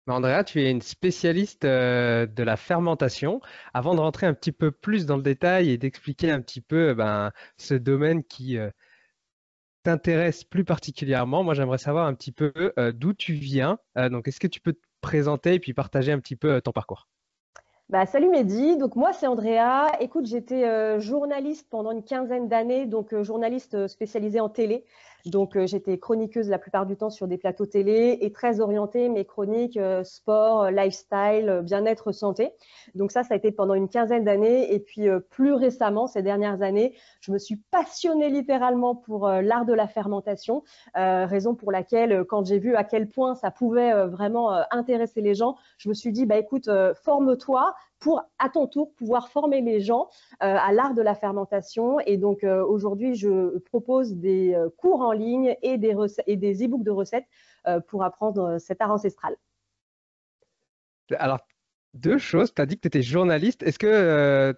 Mais Andrea, tu es une spécialiste de la fermentation. Avant de rentrer un petit peu plus dans le détail et d'expliquer un petit peu ce domaine qui t'intéresse plus particulièrement, moi j'aimerais savoir un petit peu d'où tu viens. Donc, est-ce que tu peux te présenter et puis partager un petit peu ton parcours? Bah, salut Mehdi, donc moi c'est Andrea. Écoute, j'étais journaliste pendant une quinzaine d'années, donc journaliste spécialisée en télé. Donc j'étais chroniqueuse la plupart du temps sur des plateaux télé et très orientée mes chroniques sport, lifestyle, bien-être, santé. Donc ça a été pendant une quinzaine d'années. Et puis plus récemment, ces dernières années, je me suis passionnée littéralement pour l'art de la fermentation, raison pour laquelle quand j'ai vu à quel point ça pouvait vraiment intéresser les gens, je me suis dit, bah écoute, forme-toi pour, à ton tour, pouvoir former les gens à l'art de la fermentation. Et donc, aujourd'hui, je propose des cours en ligne et des e-books de recettes pour apprendre cet art ancestral. Alors, deux choses. Tu as dit que tu étais journaliste. Est-ce que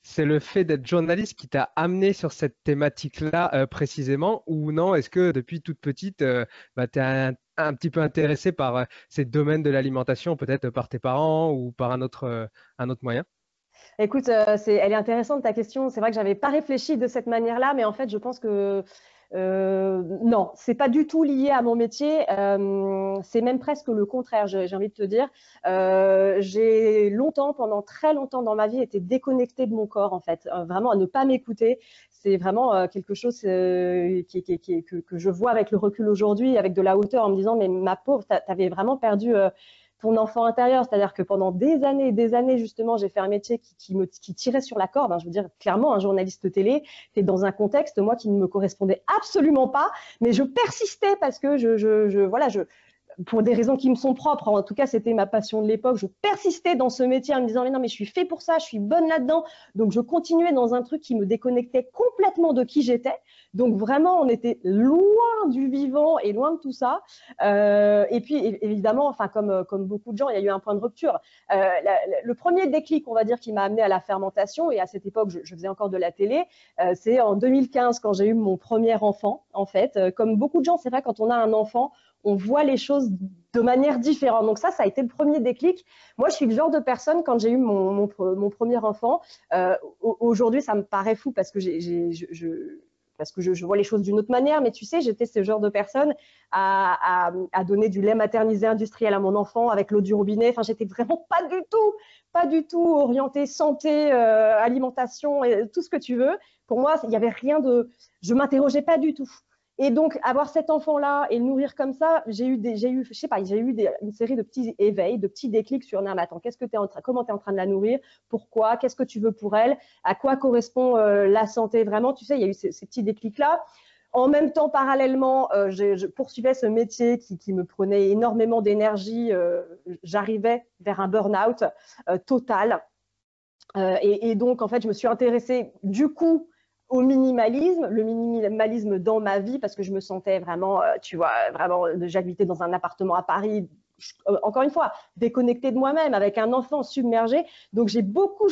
c'est le fait d'être journaliste qui t'a amené sur cette thématique-là précisément ou non? Est-ce que depuis toute petite, tu es un petit peu intéressé par ces domaines de l'alimentation, peut-être par tes parents ou par un autre moyen? Écoute, elle est intéressante ta question. C'est vrai que j'avais pas réfléchi de cette manière-là, mais en fait, je pense que non, c'est pas du tout lié à mon métier. C'est même presque le contraire. J'ai envie de te dire, j'ai longtemps, pendant très longtemps dans ma vie, été déconnectée de mon corps en fait, vraiment à ne pas m'écouter. C'est vraiment quelque chose que je vois avec le recul aujourd'hui, avec de la hauteur, en me disant mais ma pauvre, t'avais vraiment perdu. Ton enfant intérieur, c'est-à-dire que pendant des années et des années, justement, j'ai fait un métier qui tirait sur la corde. Hein, je veux dire, clairement, un journaliste télé, c'est dans un contexte, moi, qui ne me correspondait absolument pas, mais je persistais parce que voilà, pour des raisons qui me sont propres, en tout cas, c'était ma passion de l'époque. Je persistais dans ce métier en me disant, mais non, mais je suis fait pour ça, je suis bonne là-dedans. Donc, je continuais dans un truc qui me déconnectait complètement de qui j'étais. Donc, vraiment, on était loin du vivant et loin de tout ça. Et puis, évidemment, enfin, comme beaucoup de gens, il y a eu un point de rupture. Le premier déclic, on va dire, qui m'a amené à la fermentation, et à cette époque, je faisais encore de la télé, c'est en 2015 quand j'ai eu mon premier enfant, en fait. Comme beaucoup de gens, c'est vrai, quand on a un enfant, on voit les choses de manière différente. Donc ça a été le premier déclic. Moi, je suis le genre de personne, quand j'ai eu mon premier enfant, aujourd'hui, ça me paraît fou parce que je vois les choses d'une autre manière, mais tu sais, j'étais ce genre de personne à donner du lait maternisé industriel à mon enfant avec l'eau du robinet. Enfin, j'étais vraiment pas du tout orientée santé, alimentation, et tout ce que tu veux. Pour moi, il y avait rien de, je m'interrogeais pas du tout. Et donc, avoir cet enfant-là et le nourrir comme ça, je sais pas, une série de petits éveils, de petits déclics sur, non, mais attends, comment tu es en train de la nourrir? Pourquoi? Qu'est-ce que tu veux pour elle? À quoi correspond la santé vraiment? Tu sais, il y a eu ces petits déclics-là. En même temps, parallèlement, je poursuivais ce métier qui me prenait énormément d'énergie. J'arrivais vers un burn-out total. Et donc, en fait, je me suis intéressée du coup au minimalisme, le minimalisme dans ma vie, parce que je me sentais vraiment, tu vois, vraiment, j'habitais dans un appartement à Paris, encore une fois, déconnectée de moi-même, avec un enfant submergé. Donc, je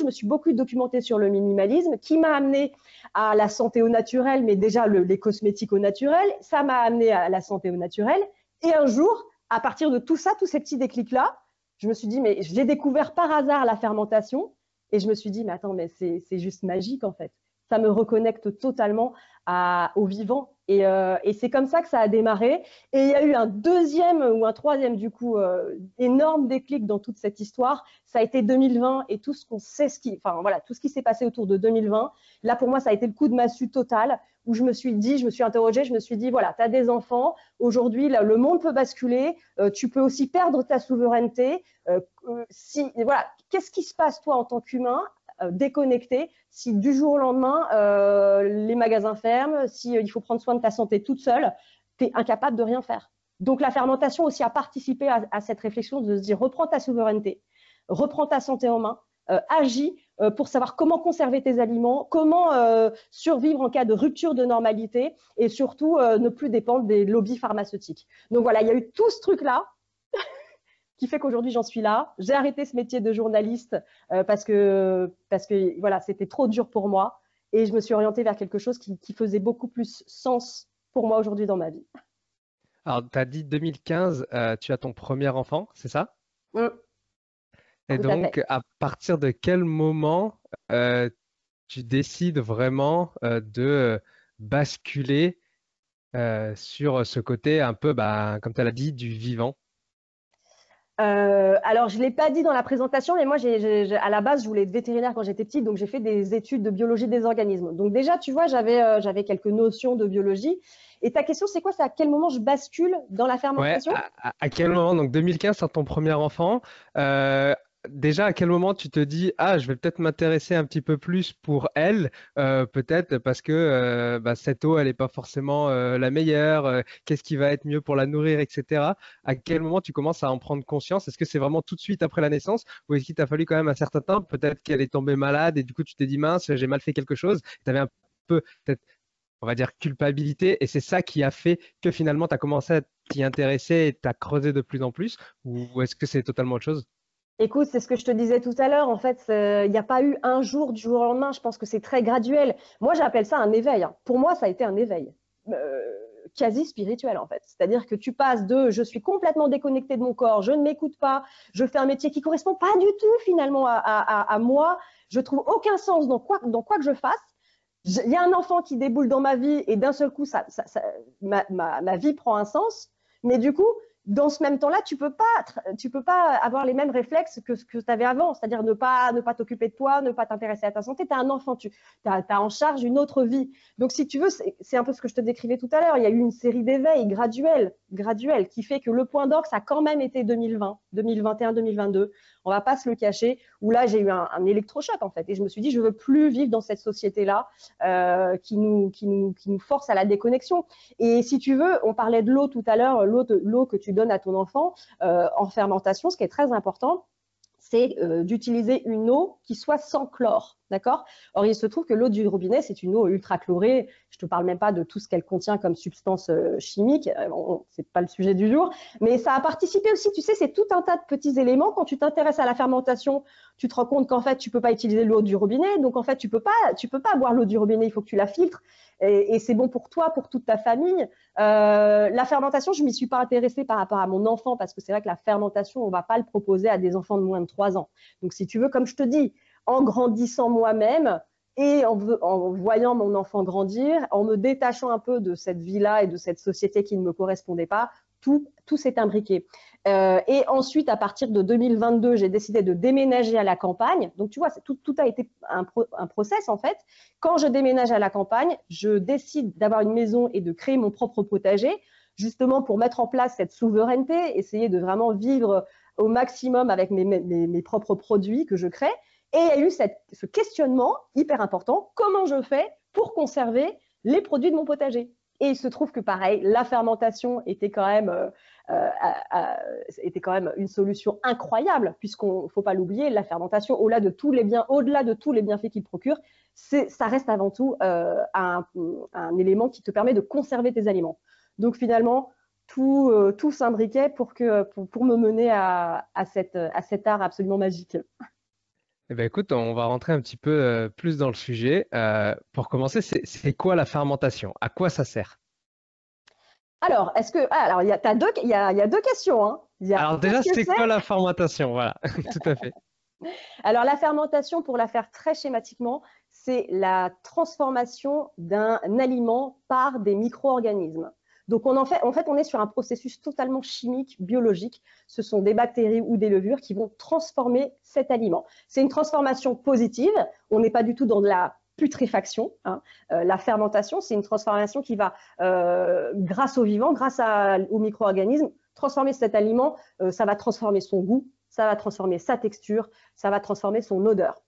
me suis beaucoup documentée sur le minimalisme, qui m'a amené à la santé au naturel, mais déjà les cosmétiques au naturel, ça m'a amené à la santé au naturel. Et un jour, à partir de tout ça, tous ces petits déclics-là, je me suis dit, mais j'ai découvert par hasard la fermentation. Et je me suis dit, mais attends, mais c'est juste magique en fait. Ça me reconnecte totalement au vivant. Et c'est comme ça que ça a démarré. Et il y a eu un deuxième ou un troisième, du coup, énorme déclic dans toute cette histoire. Ça a été 2020 et tout ce qu'on sait, enfin voilà, tout ce qui s'est passé autour de 2020. Là, pour moi, ça a été le coup de massue total où je me suis dit, je me suis interrogée, je me suis dit, voilà, tu as des enfants. Aujourd'hui, le monde peut basculer. Tu peux aussi perdre ta souveraineté. Voilà, qu'est-ce qui se passe toi en tant qu'humain déconnecté si du jour au lendemain les magasins ferment, si il faut prendre soin de ta santé toute seule, tu es incapable de rien faire. Donc la fermentation aussi a participé à cette réflexion de se dire reprends ta souveraineté, reprends ta santé en main, agis pour savoir comment conserver tes aliments, comment survivre en cas de rupture de normalité et surtout ne plus dépendre des lobbies pharmaceutiques. Donc voilà, il y a eu tout ce truc-là qui fait qu'aujourd'hui j'en suis là. J'ai arrêté ce métier de journaliste parce que voilà, c'était trop dur pour moi et je me suis orientée vers quelque chose qui faisait beaucoup plus sens pour moi aujourd'hui dans ma vie. Alors, tu as dit 2015, tu as ton premier enfant, c'est ça? Mm, Et tout à fait. donc, à partir de quel moment tu décides vraiment de basculer sur ce côté un peu, bah, comme tu l'as dit, du vivant? Alors, je ne l'ai pas dit dans la présentation, mais moi, à la base, je voulais être vétérinaire quand j'étais petite, donc j'ai fait des études de biologie des organismes. Donc déjà, tu vois, j'avais quelques notions de biologie. Et ta question, c'est quoi? C'est à quel moment je bascule dans la Ouais, fermentation? à quel moment, donc 2015, c'est ton premier enfant, euh, déjà à quel moment tu te dis, ah, je vais peut-être m'intéresser un petit peu plus pour elle, peut-être parce que bah, cette eau, elle n'est pas forcément la meilleure, qu'est-ce qui va être mieux pour la nourrir, etc. À quel moment tu commences à en prendre conscience? Est-ce que c'est vraiment tout de suite après la naissance ou est-ce qu'il t'a fallu quand même un certain temps? Peut-être qu'elle est tombée malade et du coup tu t'es dit, mince, j'ai mal fait quelque chose. Tu avais un peu peut-être on va dire, culpabilité. Et c'est ça qui a fait que finalement, tu as commencé à t'y intéresser et t'as creusé de plus en plus? Ou est-ce que c'est totalement autre chose? Écoute, c'est ce que je te disais tout à l'heure. En fait, il n'y a pas eu un jour du jour au lendemain. Je pense que c'est très graduel. Moi, j'appelle ça un éveil, hein. Pour moi, ça a été un éveil euh, quasi spirituel, en fait. C'est-à-dire que tu passes de je suis complètement déconnecté de mon corps, je ne m'écoute pas, je fais un métier qui correspond pas du tout finalement à moi, je trouve aucun sens dans quoi que je fasse. Il y a un enfant qui déboule dans ma vie et d'un seul coup, ma vie prend un sens. Mais du coup, dans ce même temps-là, tu peux pas avoir les mêmes réflexes que ce que tu avais avant, c'est-à-dire ne pas t'occuper de toi, ne pas t'intéresser à ta santé. Tu as un enfant, tu as en charge une autre vie. Donc, si tu veux, c'est un peu ce que je te décrivais tout à l'heure. Il y a eu une série d'éveils graduels, qui fait que le point d'orgue, ça a quand même été 2020, 2021, 2022. On va pas se le cacher, où là, j'ai eu un électrochoc, en fait. Et je me suis dit, je veux plus vivre dans cette société-là qui nous force à la déconnexion. Et si tu veux, on parlait de l'eau tout à l'heure, l'eau que tu donnes à ton enfant en fermentation, ce qui est très important, c'est d'utiliser une eau qui soit sans chlore. D'accord? Or, il se trouve que l'eau du robinet, c'est une eau ultra chlorée. Je ne te parle même pas de tout ce qu'elle contient comme substance chimique. Ce n'est pas le sujet du jour. Mais ça a participé aussi, tu sais, c'est tout un tas de petits éléments. Quand tu t'intéresses à la fermentation, tu te rends compte qu'en fait, tu ne peux pas utiliser l'eau du robinet. Donc, en fait, tu peux pas boire l'eau du robinet. Il faut que tu la filtres. Et c'est bon pour toi, pour toute ta famille. La fermentation, je ne m'y suis pas intéressée par rapport à mon enfant parce que c'est vrai que la fermentation, on ne va pas le proposer à des enfants de moins de 3 ans. Donc, si tu veux, comme je te dis, en grandissant moi-même et en voyant mon enfant grandir, en me détachant un peu de cette vie-là et de cette société qui ne me correspondait pas, tout s'est imbriqué. Et ensuite, à partir de 2022, j'ai décidé de déménager à la campagne. Donc, tu vois, tout a été un process en fait. Quand je déménage à la campagne, je décide d'avoir une maison et de créer mon propre potager, justement pour mettre en place cette souveraineté, essayer de vraiment vivre au maximum avec mes propres produits que je crée. Et il y a eu ce questionnement hyper important, comment je fais pour conserver les produits de mon potager? Et il se trouve que pareil, la fermentation était quand même une solution incroyable, puisqu'on ne faut pas l'oublier, la fermentation, au-delà de tous les bienfaits qu'il procure, ça reste avant tout un élément qui te permet de conserver tes aliments. Donc finalement, tout s'imbriquait pour me mener à cet art absolument magique. Eh ben écoute, on va rentrer un petit peu plus dans le sujet. Pour commencer, c'est quoi la fermentation? À quoi ça sert? Alors, il y a deux questions, hein. Il y a Alors qu'est-ce déjà, que c'est c'est? quoi la fermentation? Voilà, tout à fait. Alors, la fermentation, pour la faire très schématiquement, c'est la transformation d'un aliment par des micro-organismes. Donc, en fait, on est sur un processus totalement chimique, biologique. Ce sont des bactéries ou des levures qui vont transformer cet aliment. C'est une transformation positive. On n'est pas du tout dans de la putréfaction, hein. La fermentation, c'est une transformation qui va, grâce au vivant, aux micro-organismes, transformer cet aliment. Ça va transformer son goût, ça va transformer sa texture, ça va transformer son odeur.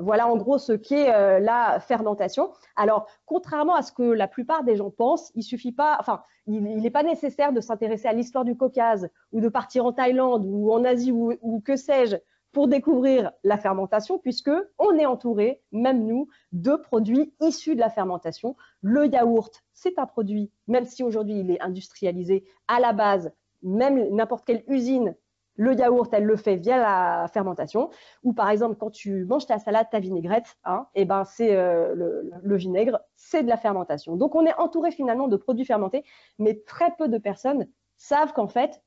Voilà en gros ce qu'est la fermentation. Alors, contrairement à ce que la plupart des gens pensent, il n'est pas nécessaire de s'intéresser à l'histoire du Caucase ou de partir en Thaïlande ou en Asie ou que sais-je pour découvrir la fermentation, puisque on est entouré, même nous, de produits issus de la fermentation. Le yaourt, c'est un produit, même si aujourd'hui il est industrialisé, à la base, même n'importe quelle usine Le yaourt, elle le fait via la fermentation. Ou par exemple, quand tu manges ta salade, ta vinaigrette, hein, et ben c'est le vinaigre, c'est de la fermentation. Donc on est entouré finalement de produits fermentés, mais très peu de personnes savent qu'en fait,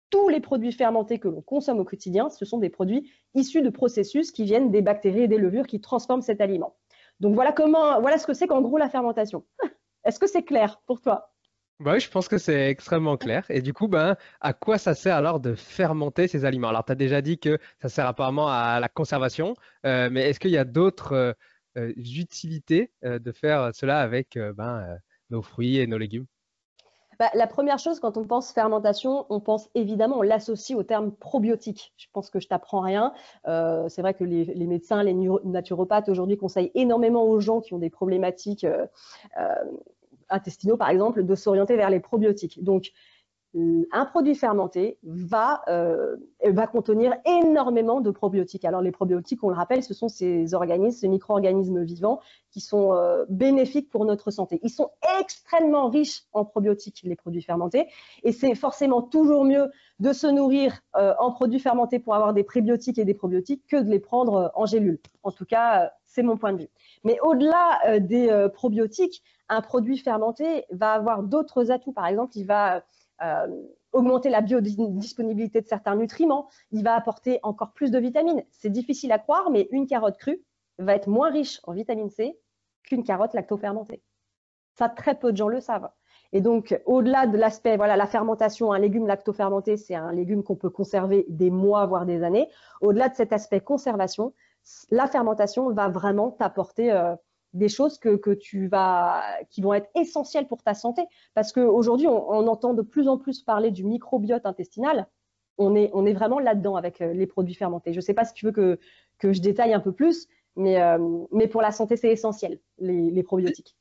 tous les produits fermentés que l'on consomme au quotidien, ce sont des produits issus de processus qui viennent des bactéries et des levures qui transforment cet aliment. Donc voilà ce que c'est qu'en gros la fermentation. Est-ce que c'est clair pour toi? Bah oui, je pense que c'est extrêmement clair. Et du coup, ben, à quoi ça sert alors de fermenter ces aliments? Alors, tu as déjà dit que ça sert apparemment à la conservation, mais est-ce qu'il y a d'autres utilités de faire cela avec nos fruits et nos légumes? Bah, la première chose, quand on pense fermentation, on pense évidemment, on l'associe au terme probiotique. Je pense que je t'apprends rien. C'est vrai que les médecins, les naturopathes aujourd'hui conseillent énormément aux gens qui ont des problématiques euh, intestinaux, par exemple, de s'orienter vers les probiotiques. Donc, un produit fermenté va contenir énormément de probiotiques. Alors les probiotiques, on le rappelle, ce sont ces organismes, ces micro-organismes vivants qui sont bénéfiques pour notre santé. Ils sont extrêmement riches en probiotiques, les produits fermentés, et c'est forcément toujours mieux de se nourrir en produits fermentés pour avoir des prébiotiques et des probiotiques que de les prendre en gélules. En tout cas, c'est mon point de vue. Mais au-delà des probiotiques, un produit fermenté va avoir d'autres atouts. Par exemple, il va augmenter la biodisponibilité de certains nutriments, il va apporter encore plus de vitamines. C'est difficile à croire, mais une carotte crue va être moins riche en vitamine C qu'une carotte lactofermentée. Ça, très peu de gens le savent. Et donc, au-delà de l'aspect, voilà, la fermentation, un légume lactofermenté, c'est un légume qu'on peut conserver des mois, voire des années. Au-delà de cet aspect conservation, la fermentation va vraiment t'apporter des choses qui vont être essentielles pour ta santé. Parce qu'aujourd'hui, on entend de plus en plus parler du microbiote intestinal. On est vraiment là-dedans avec les produits fermentés. Je ne sais pas si tu veux que je détaille un peu plus, mais pour la santé, c'est essentiel, les probiotiques.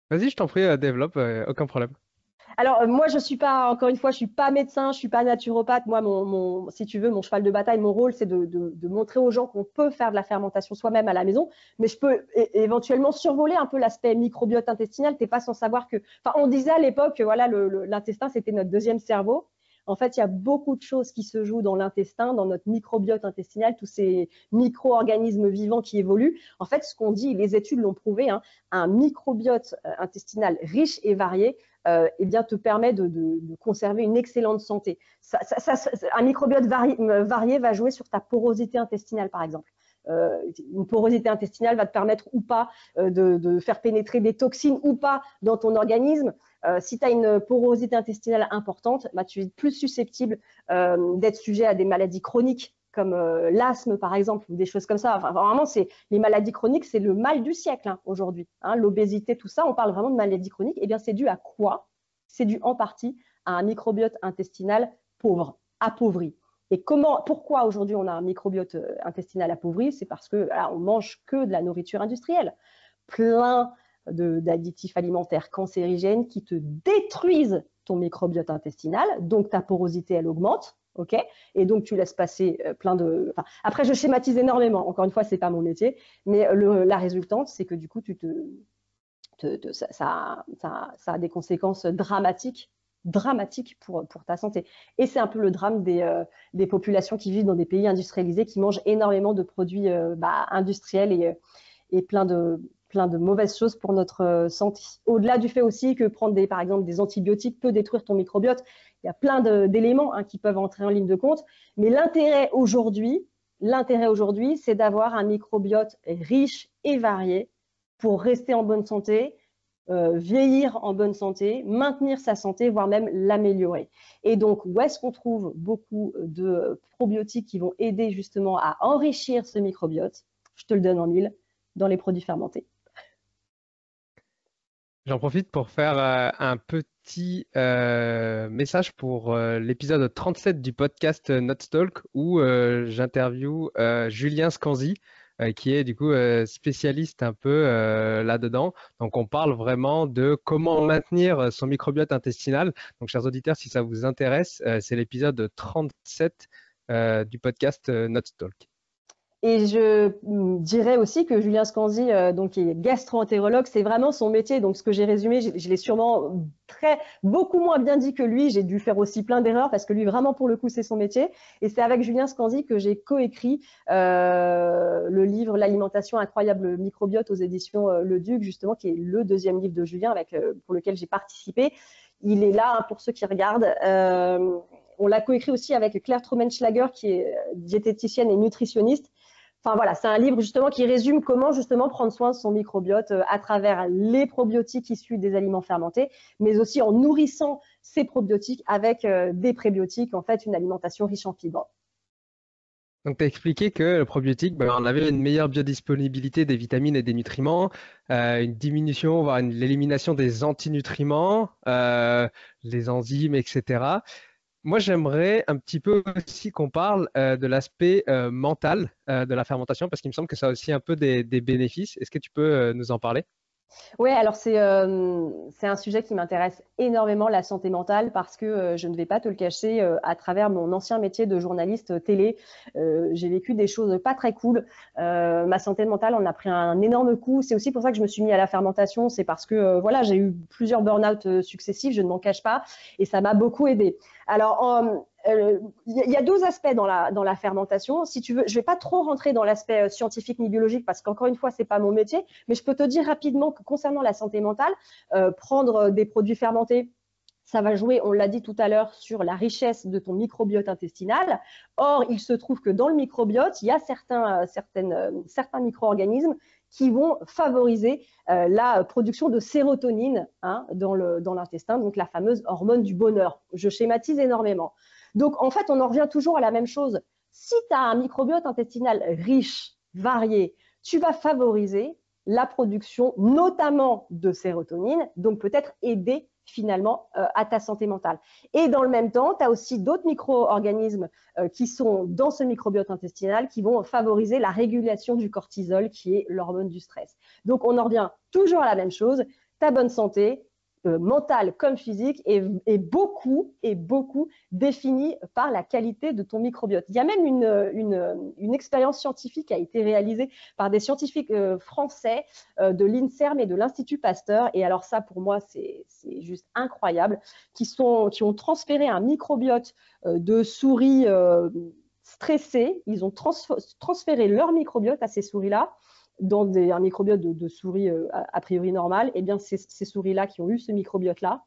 Vas-y, je t'en prie, développe, aucun problème. Alors, moi, je suis pas, encore une fois, je suis pas médecin, je suis pas naturopathe. Moi, si tu veux, mon cheval de bataille, mon rôle, c'est de montrer aux gens qu'on peut faire de la fermentation soi-même à la maison, mais je peux éventuellement survoler un peu l'aspect microbiote intestinal. T'es pas sans savoir que, enfin, on disait à l'époque que voilà, l'intestin, c'était notre deuxième cerveau. En fait, il y a beaucoup de choses qui se jouent dans l'intestin, dans notre microbiote intestinal, tous ces micro-organismes vivants qui évoluent. En fait, ce qu'on dit, les études l'ont prouvé, hein, un microbiote intestinal riche et varié eh bien, te permet de conserver une excellente santé. Un microbiote varié va jouer sur ta porosité intestinale, par exemple. Une porosité intestinale va te permettre ou pas de faire pénétrer des toxines ou pas dans ton organisme. Si tu as une porosité intestinale importante, bah, tu es plus susceptible d'être sujet à des maladies chroniques comme l'asthme par exemple, ou des choses comme ça. Enfin, vraiment, les maladies chroniques, c'est le mal du siècle hein, aujourd'hui. Hein, l'obésité, tout ça, on parle vraiment de maladies chroniques. Eh bien, c'est dû à quoi? C'est dû en partie à un microbiote intestinal pauvre, appauvri. Et pourquoi aujourd'hui on a un microbiote intestinal appauvri? C'est parce que voilà, on mange que de la nourriture industrielle, plein d'additifs alimentaires cancérigènes qui te détruisent ton microbiote intestinal, donc ta porosité elle augmente. Okay, et donc, tu laisses passer plein de. Enfin, après, je schématise énormément. Encore une fois, ce n'est pas mon métier. Mais la résultante, c'est que du coup, ça a des conséquences dramatiques pour ta santé. Et c'est un peu le drame des populations qui vivent dans des pays industrialisés, qui mangent énormément de produits industriels et plein de mauvaises choses pour notre santé. Au-delà du fait aussi que prendre par exemple des antibiotiques peut détruire ton microbiote, il y a plein d'éléments hein, qui peuvent entrer en ligne de compte. Mais l'intérêt aujourd'hui, c'est d'avoir un microbiote riche et varié pour rester en bonne santé, vieillir en bonne santé, maintenir sa santé, voire même l'améliorer. Et donc, où est-ce qu'on trouve beaucoup de probiotiques qui vont aider justement à enrichir ce microbiote? Je te le donne en mille, dans les produits fermentés. J'en profite pour faire un petit message pour l'épisode 37 du podcast Talk où j'interviewe Julien Scanzi qui est du coup spécialiste un peu là-dedans. Donc on parle vraiment de comment maintenir son microbiote intestinal. Donc chers auditeurs, si ça vous intéresse, c'est l'épisode 37 du podcast Talk. Et je dirais aussi que Julien Scanzi, donc, qui est gastro-entérologue, c'est vraiment son métier. Donc, ce que j'ai résumé, je l'ai sûrement beaucoup moins bien dit que lui. J'ai dû faire aussi plein d'erreurs parce que lui, vraiment, pour le coup, c'est son métier. Et c'est avec Julien Scanzi que j'ai coécrit le livre L'alimentation incroyable microbiote aux éditions Le Duc, justement, qui est le deuxième livre de Julien pour lequel j'ai participé. Il est là, hein, pour ceux qui regardent. On l'a coécrit aussi avec Claire Traumenschlager, qui est diététicienne et nutritionniste. Enfin voilà, c'est un livre justement qui résume comment justement prendre soin de son microbiote à travers les probiotiques issus des aliments fermentés, mais aussi en nourrissant ces probiotiques avec des prébiotiques, en fait une alimentation riche en fibres. Donc, tu as expliqué que le probiotique, ben, on avait une meilleure biodisponibilité des vitamines et des nutriments, une diminution, voire l'élimination des antinutriments, les enzymes, etc. Moi, j'aimerais un petit peu aussi qu'on parle de l'aspect mental de la fermentation, parce qu'il me semble que ça a aussi un peu des bénéfices. Est-ce que tu peux nous en parler? Oui, alors c'est un sujet qui m'intéresse énormément, la santé mentale, parce que je ne vais pas te le cacher, à travers mon ancien métier de journaliste télé, j'ai vécu des choses pas très cool. Ma santé mentale en a pris un énorme coup. C'est aussi pour ça que je me suis mis à la fermentation. C'est parce que voilà, j'ai eu plusieurs burn-out successifs, je ne m'en cache pas, et ça m'a beaucoup aidé. Alors, il y a deux aspects dans la fermentation. Si tu veux, je ne vais pas trop rentrer dans l'aspect scientifique ni biologique parce qu'encore une fois, c'est pas mon métier, mais je peux te dire rapidement que concernant la santé mentale, prendre des produits fermentés, ça va jouer, on l'a dit tout à l'heure, sur la richesse de ton microbiote intestinal. Or, il se trouve que dans le microbiote, il y a certains micro-organismes qui vont favoriser la production de sérotonine, hein, dans l'intestin, donc la fameuse hormone du bonheur. Je schématise énormément. Donc, en fait, on en revient toujours à la même chose. Si tu as un microbiote intestinal riche, varié, tu vas favoriser la production notamment de sérotonine, donc peut-être aider finalement à ta santé mentale. Et dans le même temps, tu as aussi d'autres micro-organismes qui sont dans ce microbiote intestinal qui vont favoriser la régulation du cortisol, qui est l'hormone du stress. Donc, on en revient toujours à la même chose. Ta bonne santé, mentale comme physique, est beaucoup définie par la qualité de ton microbiote. Il y a même une expérience scientifique qui a été réalisée par des scientifiques français de l'INSERM et de l'Institut Pasteur. Et alors ça, pour moi, c'est juste incroyable, qui ont transféré un microbiote de souris stressées. Ils ont transféré leur microbiote à ces souris-là dans un microbiote de souris a priori normales. Et bien ces souris-là qui ont eu ce microbiote-là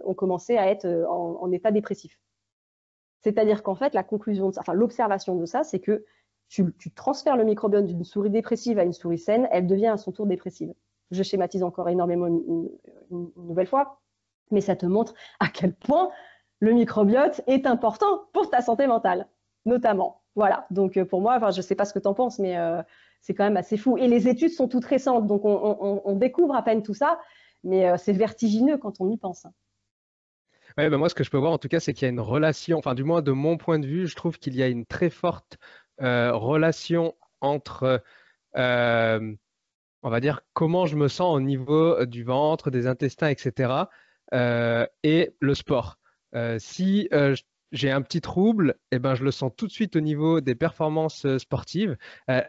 ont commencé à être en état dépressif. C'est-à-dire qu'en fait, l'observation de ça, c'est que tu transfères le microbiote d'une souris dépressive à une souris saine, elle devient à son tour dépressive. Je schématise encore énormément une nouvelle fois, mais ça te montre à quel point le microbiote est important pour ta santé mentale, notamment. Voilà, donc pour moi, je ne sais pas ce que tu en penses, mais c'est quand même assez fou. Et les études sont toutes récentes, donc on découvre à peine tout ça, mais c'est vertigineux quand on y pense. Ouais, ben moi, ce que je peux voir en tout cas, c'est qu'il y a une relation, enfin, du moins de mon point de vue, je trouve qu'il y a une très forte relation entre, euh, on va dire, comment je me sens au niveau du ventre, des intestins, etc., et le sport. Si j'ai un petit trouble, eh ben, je le sens tout de suite au niveau des performances sportives.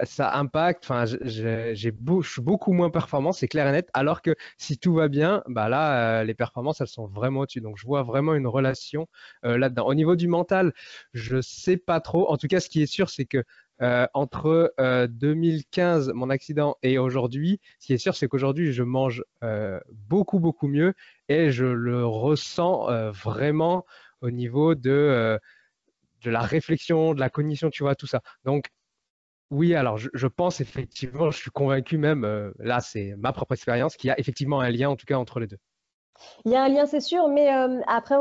Ça impacte, enfin, je suis beaucoup moins performant, c'est clair et net, alors que si tout va bien, bah là, les performances, elles sont vraiment au-dessus. Donc, je vois vraiment une relation là-dedans. Au niveau du mental, je sais pas trop. En tout cas, ce qui est sûr, c'est que entre 2015, mon accident, et aujourd'hui, ce qui est sûr, c'est qu'aujourd'hui, je mange beaucoup mieux et je le ressens vraiment au niveau de la réflexion, de la cognition, tu vois, tout ça. Donc, oui, alors je pense effectivement, je suis convaincu même, là, c'est ma propre expérience, qu'il y a effectivement un lien, en tout cas, entre les deux. Il y a un lien, c'est sûr, mais après,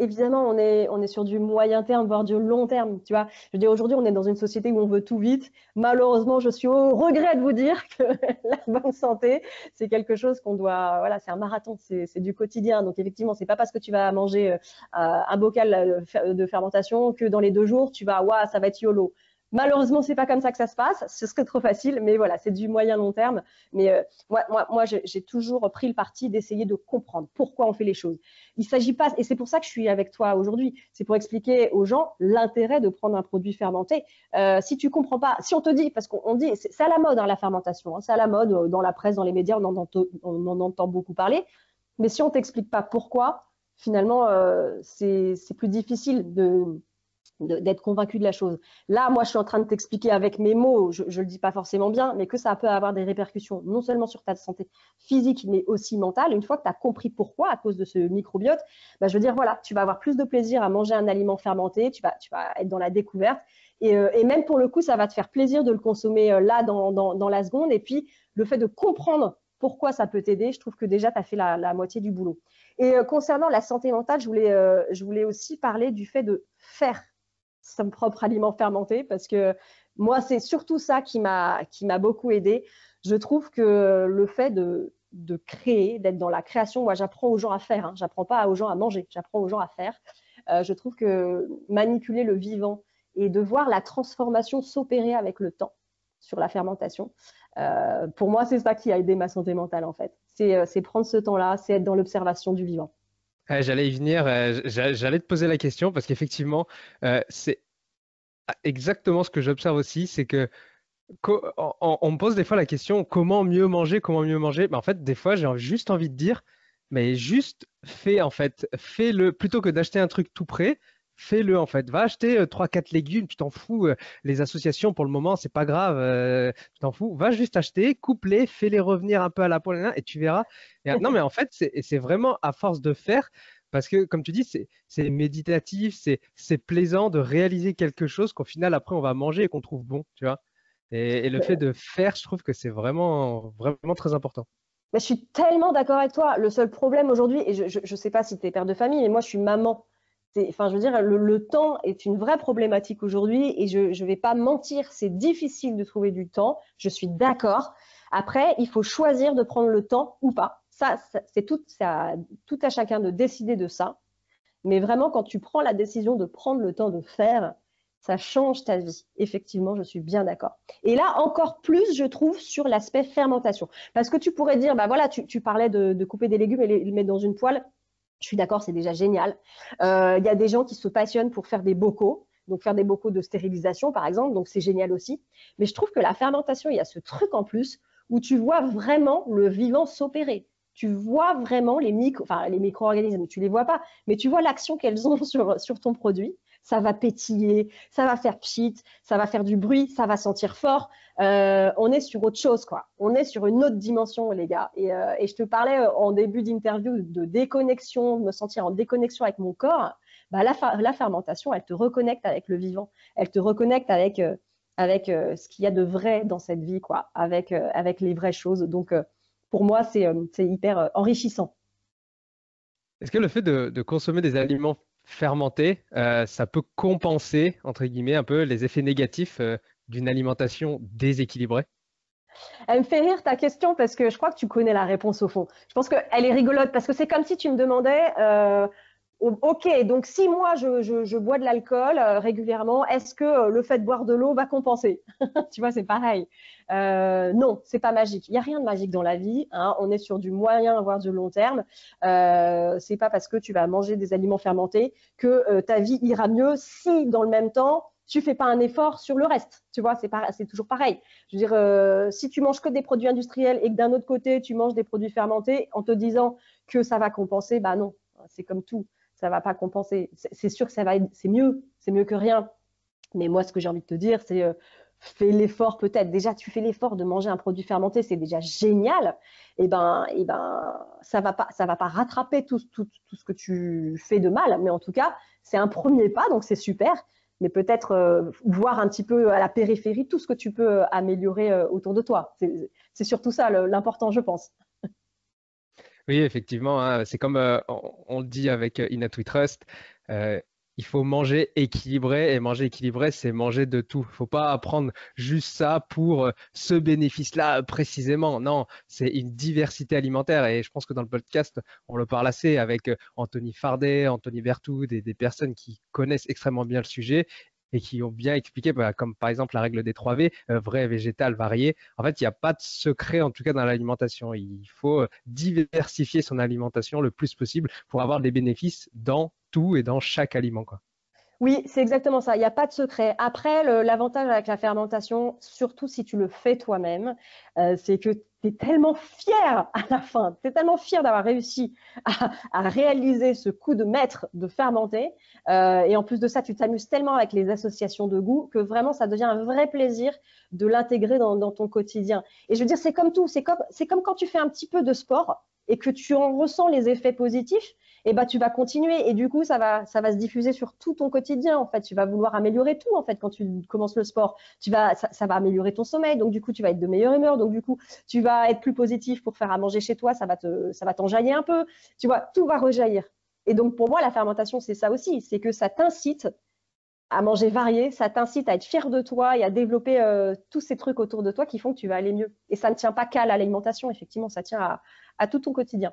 évidemment, on est sur du moyen terme, voire du long terme. Tu vois, je veux dire, aujourd'hui, on est dans une société où on veut tout vite. Malheureusement, je suis au regret de vous dire que la bonne santé, c'est quelque chose qu'on doit, voilà, c'est un marathon, c'est du quotidien. Donc, effectivement, c'est pas parce que tu vas manger un bocal de fermentation que dans les 2 jours, tu vas, waouh, ça va être YOLO. Malheureusement, c'est pas comme ça que ça se passe. Ce serait trop facile, mais voilà, c'est du moyen long terme. Mais moi, j'ai toujours pris le parti d'essayer de comprendre pourquoi on fait les choses. Il s'agit pas, et c'est pour ça que je suis avec toi aujourd'hui. C'est pour expliquer aux gens l'intérêt de prendre un produit fermenté. Si tu comprends pas, si on te dit, parce qu'on dit, c'est à la mode hein, la fermentation, hein, c'est à la mode dans la presse, dans les médias, on en entend beaucoup parler. Mais si on t'explique pas pourquoi, finalement, c'est plus difficile d'être convaincu de la chose. Là, moi, je suis en train de t'expliquer avec mes mots, je ne le dis pas forcément bien, mais que ça peut avoir des répercussions non seulement sur ta santé physique, mais aussi mentale. Une fois que tu as compris pourquoi, à cause de ce microbiote, bah, je veux dire, voilà, tu vas avoir plus de plaisir à manger un aliment fermenté, tu vas être dans la découverte. Et même pour le coup, ça va te faire plaisir de le consommer là, dans la seconde. Et puis, le fait de comprendre pourquoi ça peut t'aider, je trouve que déjà, tu as fait la moitié du boulot. Et concernant la santé mentale, je voulais aussi parler du fait de faire son propre aliment fermenté parce que moi, c'est surtout ça qui m'a beaucoup aidé. Je trouve que le fait de créer, d'être dans la création, moi, j'apprends aux gens à faire. Hein. J'apprends pas aux gens à manger, j'apprends aux gens à faire. Je trouve que manipuler le vivant et de voir la transformation s'opérer avec le temps sur la fermentation, pour moi, c'est ça qui a aidé ma santé mentale, en fait. C'est prendre ce temps-là, c'est être dans l'observation du vivant. J'allais y venir, j'allais te poser la question parce qu'effectivement, c'est exactement ce que j'observe aussi, c'est que on me pose des fois la question comment mieux manger, comment mieux manger. Mais en fait, des fois, j'ai juste envie de dire, mais juste fais en fait, fais-le plutôt que d'acheter un truc tout prêt. Fais-le en fait. Va acheter 3-4 légumes, tu t'en fous. Les associations pour le moment, c'est pas grave, tu t'en fous. Va juste acheter, coupe-les, fais-les revenir un peu à la poêle et tu verras. Non, mais en fait, c'est vraiment à force de faire. Parce que, comme tu dis, c'est méditatif, c'est plaisant de réaliser quelque chose qu'au final, après, on va manger et qu'on trouve bon, tu vois. Et le fait de faire, je trouve que c'est vraiment, vraiment très important. Mais je suis tellement d'accord avec toi. Le seul problème aujourd'hui, et je ne sais pas si tu es père de famille, mais moi je suis maman. Enfin, je veux dire, le temps est une vraie problématique aujourd'hui et je ne vais pas mentir, c'est difficile de trouver du temps. Je suis d'accord. Après, il faut choisir de prendre le temps ou pas. C'est tout à chacun de décider de ça. Mais vraiment, quand tu prends la décision de prendre le temps de faire, ça change ta vie. Effectivement, je suis bien d'accord. Et là, encore plus, je trouve, sur l'aspect fermentation. Parce que tu pourrais dire, bah voilà, tu parlais de couper des légumes et les mettre dans une poêle. Je suis d'accord, c'est déjà génial. Il y a des gens qui se passionnent pour faire des bocaux, donc faire des bocaux de stérilisation, par exemple, donc c'est génial aussi. Mais je trouve que la fermentation, il y a ce truc en plus où tu vois vraiment le vivant s'opérer. Tu vois vraiment les micro-organismes, tu les vois pas, mais tu vois l'action qu'elles ont sur ton produit. Ça va pétiller, ça va faire pchit, ça va faire du bruit, ça va sentir fort. On est sur autre chose, quoi. On est sur une autre dimension, les gars. Et je te parlais en début d'interview de déconnexion, de me sentir en déconnexion avec mon corps. Bah, la fermentation, elle te reconnecte avec le vivant. Elle te reconnecte avec ce qu'il y a de vrai dans cette vie, quoi. Avec les vraies choses. Donc, pour moi, c'est hyper enrichissant. Est-ce que le fait de consommer des aliments fermentés, ça peut compenser, entre guillemets, un peu les effets négatifs d'une alimentation déséquilibrée? Elle me fait rire ta question parce que je crois que tu connais la réponse au fond. Je pense qu'elle est rigolote parce que c'est comme si tu me demandais, ok, donc si moi je bois de l'alcool régulièrement, est-ce que le fait de boire de l'eau va compenser? Tu vois, c'est pareil. Non, c'est pas magique. Il n'y a rien de magique dans la vie. Hein. On est sur du moyen voire du long terme. C'est pas parce que tu vas manger des aliments fermentés que ta vie ira mieux si dans le même temps tu fais pas un effort sur le reste. Tu vois, c'est toujours pareil. Je veux dire, si tu manges que des produits industriels et que d'un autre côté tu manges des produits fermentés en te disant que ça va compenser, bah non, c'est comme tout, ça va pas compenser. C'est sûr que c'est mieux que rien. Mais moi, ce que j'ai envie de te dire, c'est fais l'effort peut-être. Déjà, tu fais l'effort de manger un produit fermenté, c'est déjà génial. Et ben, ça va pas rattraper tout ce que tu fais de mal, mais en tout cas, c'est un premier pas, donc c'est super. Mais peut-être voir un petit peu à la périphérie tout ce que tu peux améliorer autour de toi. C'est surtout ça l'important, je pense. Oui, effectivement, hein, c'est comme on le dit avec Inat We Trust, euh, il faut manger équilibré et manger équilibré, c'est manger de tout. Il ne faut pas prendre juste ça pour ce bénéfice-là précisément. Non, c'est une diversité alimentaire et je pense que dans le podcast, on le parle assez avec Anthony Fardet, Anthony Berthoud, des personnes qui connaissent extrêmement bien le sujet et qui ont bien expliqué, bah, comme par exemple la règle des 3 V, vrai, végétal, varié. En fait, il n'y a pas de secret, en tout cas dans l'alimentation. Il faut diversifier son alimentation le plus possible pour avoir des bénéfices dans tout et dans chaque aliment, quoi. Oui, c'est exactement ça. Il n'y a pas de secret. Après, l'avantage avec la fermentation, surtout si tu le fais toi-même, c'est que tu es tellement fier à la fin, tu es tellement fier d'avoir réussi à réaliser ce coup de maître de fermenter. Et en plus de ça, tu t'amuses tellement avec les associations de goût que vraiment, ça devient un vrai plaisir de l'intégrer dans ton quotidien. Et je veux dire, c'est comme tout. C'est comme quand tu fais un petit peu de sport et que tu en ressens les effets positifs, et bah, tu vas continuer et du coup, ça va se diffuser sur tout ton quotidien. En fait, tu vas vouloir améliorer tout en fait quand tu commences le sport. Ça va améliorer ton sommeil, donc du coup, tu vas être de meilleure humeur, donc du coup, tu vas être plus positif pour faire à manger chez toi, ça va t'enjailler un peu. Tu vois, tout va rejaillir. Et donc, pour moi, la fermentation, c'est ça aussi, c'est que ça t'incite à manger varié, ça t'incite à être fier de toi et à développer tous ces trucs autour de toi qui font que tu vas aller mieux. Et ça ne tient pas qu'à l'alimentation, effectivement, ça tient à tout ton quotidien.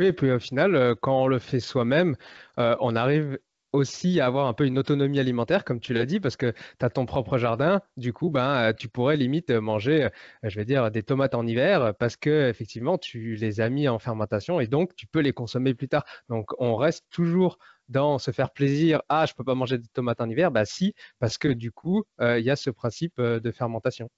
Oui, et puis au final, quand on le fait soi-même, on arrive aussi à avoir un peu une autonomie alimentaire, comme tu l'as dit, parce que tu as ton propre jardin. Du coup, ben, tu pourrais limite manger, je vais dire, des tomates en hiver, parce que effectivement, tu les as mis en fermentation et donc tu peux les consommer plus tard. Donc, on reste toujours dans se faire plaisir. Ah, je peux pas manger des tomates en hiver. Bah si, parce que du coup, il y a ce principe de fermentation.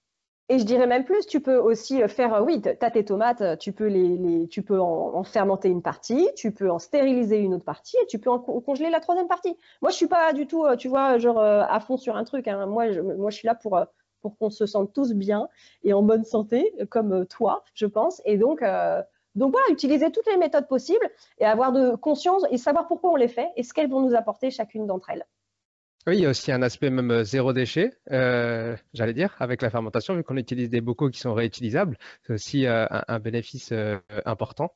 Et je dirais même plus, tu peux aussi faire, oui, tu as tes tomates, tu peux en fermenter une partie, tu peux en stériliser une autre partie et tu peux en congeler la troisième partie. Moi, je suis pas du tout, tu vois, genre à fond sur un truc, hein. Moi, je suis là pour qu'on se sente tous bien et en bonne santé, comme toi, je pense. Et donc voilà, utiliser toutes les méthodes possibles et avoir de conscience et savoir pourquoi on les fait et ce qu'elles vont nous apporter chacune d'entre elles. Oui, il y a aussi un aspect même zéro déchet, j'allais dire, avec la fermentation, vu qu'on utilise des bocaux qui sont réutilisables. C'est aussi un bénéfice important.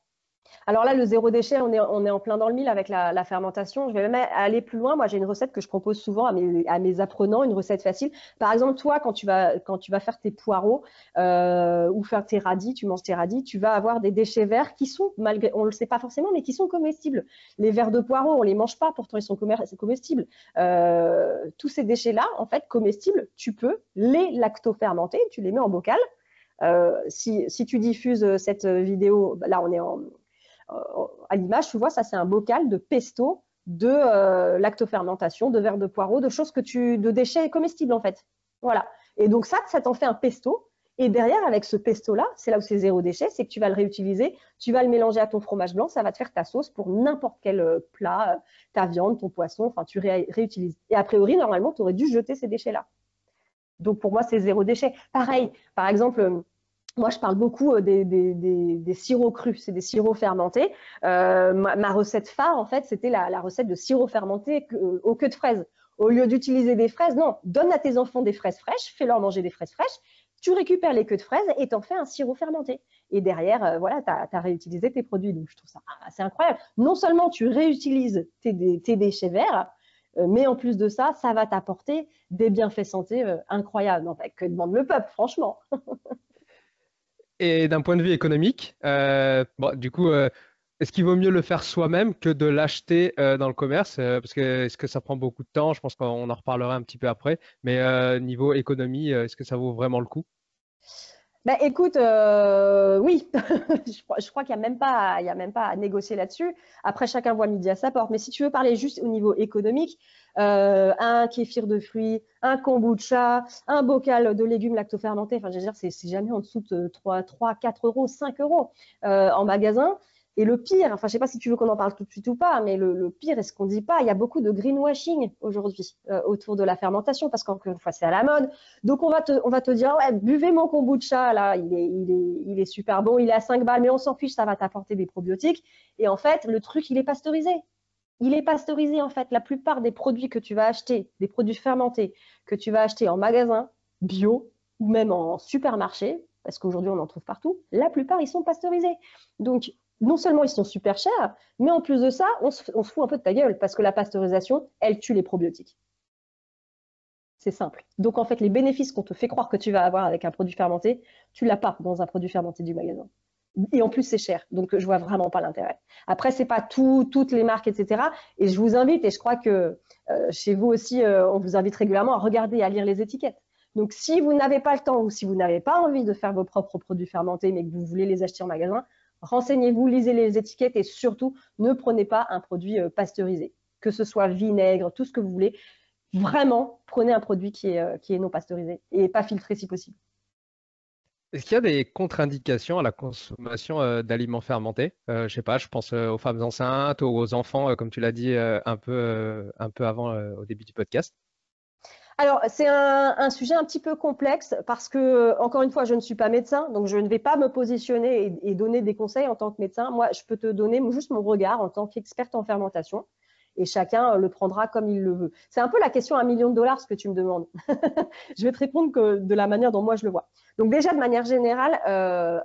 Alors là, le zéro déchet, on est en plein dans le mille avec la fermentation. Je vais même aller plus loin. Moi, j'ai une recette que je propose souvent à mes apprenants, une recette facile. Par exemple, toi, quand tu vas faire tes poireaux ou faire tes radis, tu manges tes radis, tu vas avoir des déchets verts qui sont, malgré, on ne le sait pas forcément, mais qui sont comestibles. Les vers de poireaux, on ne les mange pas, pourtant ils sont comestibles. Tous ces déchets-là, en fait, comestibles, tu peux les lactofermenter, tu les mets en bocal. Si tu diffuses cette vidéo, là on est à l'image, tu vois, ça c'est un bocal de pesto, de lactofermentation, de verre de poireaux, de déchets comestibles en fait. Voilà. Et donc ça t'en fait un pesto. Et derrière, avec ce pesto-là, c'est là où c'est zéro déchet, c'est que tu vas le réutiliser, tu vas le mélanger à ton fromage blanc, ça va te faire ta sauce pour n'importe quel plat, ta viande, ton poisson, enfin tu réutilises. Et a priori, normalement, tu aurais dû jeter ces déchets-là. Donc pour moi, c'est zéro déchet. Pareil, par exemple, moi, je parle beaucoup des sirops crus, c'est des sirops fermentés. Ma recette phare, en fait, c'était la recette de sirop fermenté au queue de fraise. Au lieu d'utiliser des fraises, non, donne à tes enfants des fraises fraîches, fais-leur manger des fraises fraîches, tu récupères les queues de fraises et t'en fais un sirop fermenté. Et derrière, voilà, tu as réutilisé tes produits. Donc, je trouve ça assez incroyable. Non seulement tu réutilises tes déchets verts, mais en plus de ça, ça va t'apporter des bienfaits santé incroyables. En fait, que demande le peuple, franchement. Et d'un point de vue économique, bon, du coup, est-ce qu'il vaut mieux le faire soi-même que de l'acheter dans le commerce? Parce que est-ce que ça prend beaucoup de temps? Je pense qu'on en reparlera un petit peu après. Mais niveau économie, est-ce que ça vaut vraiment le coup? Bah, écoute, oui, je crois qu'il y a même pas à négocier là-dessus. Après, chacun voit midi à sa porte. Mais si tu veux parler juste au niveau économique, un kéfir de fruits, un kombucha, un bocal de légumes lactofermentés, enfin, je veux dire, c'est jamais en dessous de 3, 4 euros, 5 euros en magasin. Et le pire, enfin, je sais pas si tu veux qu'on en parle tout de suite ou pas, mais le pire, est ce qu'on dit pas, il y a beaucoup de greenwashing aujourd'hui autour de la fermentation, parce qu'encore une fois, c'est à la mode. Donc, on va te dire, ouais, buvez mon kombucha, là, il est super bon, il est à 5 balles, mais on s'en fiche, ça va t'apporter des probiotiques. Et en fait, le truc, il est pasteurisé. Il est pasteurisé, en fait. La plupart des produits que tu vas acheter, des produits fermentés, que tu vas acheter en magasin, bio, ou même en supermarché, parce qu'aujourd'hui, on en trouve partout, la plupart, ils sont pasteurisés. Donc, non seulement ils sont super chers, mais en plus de ça, on se fout un peu de ta gueule, parce que la pasteurisation, elle tue les probiotiques. C'est simple. Donc, en fait, les bénéfices qu'on te fait croire que tu vas avoir avec un produit fermenté, tu ne l'as pas dans un produit fermenté du magasin. Et en plus, c'est cher. Donc, je vois vraiment pas l'intérêt. Après, c'est pas toutes les marques, etc. Et je vous invite, et je crois que chez vous aussi, on vous invite régulièrement à regarder et à lire les étiquettes. Donc, si vous n'avez pas le temps ou si vous n'avez pas envie de faire vos propres produits fermentés, mais que vous voulez les acheter en magasin, renseignez-vous, lisez les étiquettes et surtout, ne prenez pas un produit pasteurisé. Que ce soit vinaigre, tout ce que vous voulez. Vraiment, prenez un produit qui est non pasteurisé et pas filtré si possible. Est-ce qu'il y a des contre-indications à la consommation d'aliments fermentés? Je sais pas, je pense aux femmes enceintes, aux enfants, comme tu l'as dit un peu avant au début du podcast. Alors, c'est un sujet un petit peu complexe parce que, encore une fois, je ne suis pas médecin, donc je ne vais pas me positionner et donner des conseils en tant que médecin. Moi, je peux te donner juste mon regard en tant qu'experte en fermentation et chacun le prendra comme il le veut. C'est un peu la question à 1 million de dollars ce que tu me demandes. Je vais te répondre que de la manière dont moi je le vois. Donc déjà, de manière générale,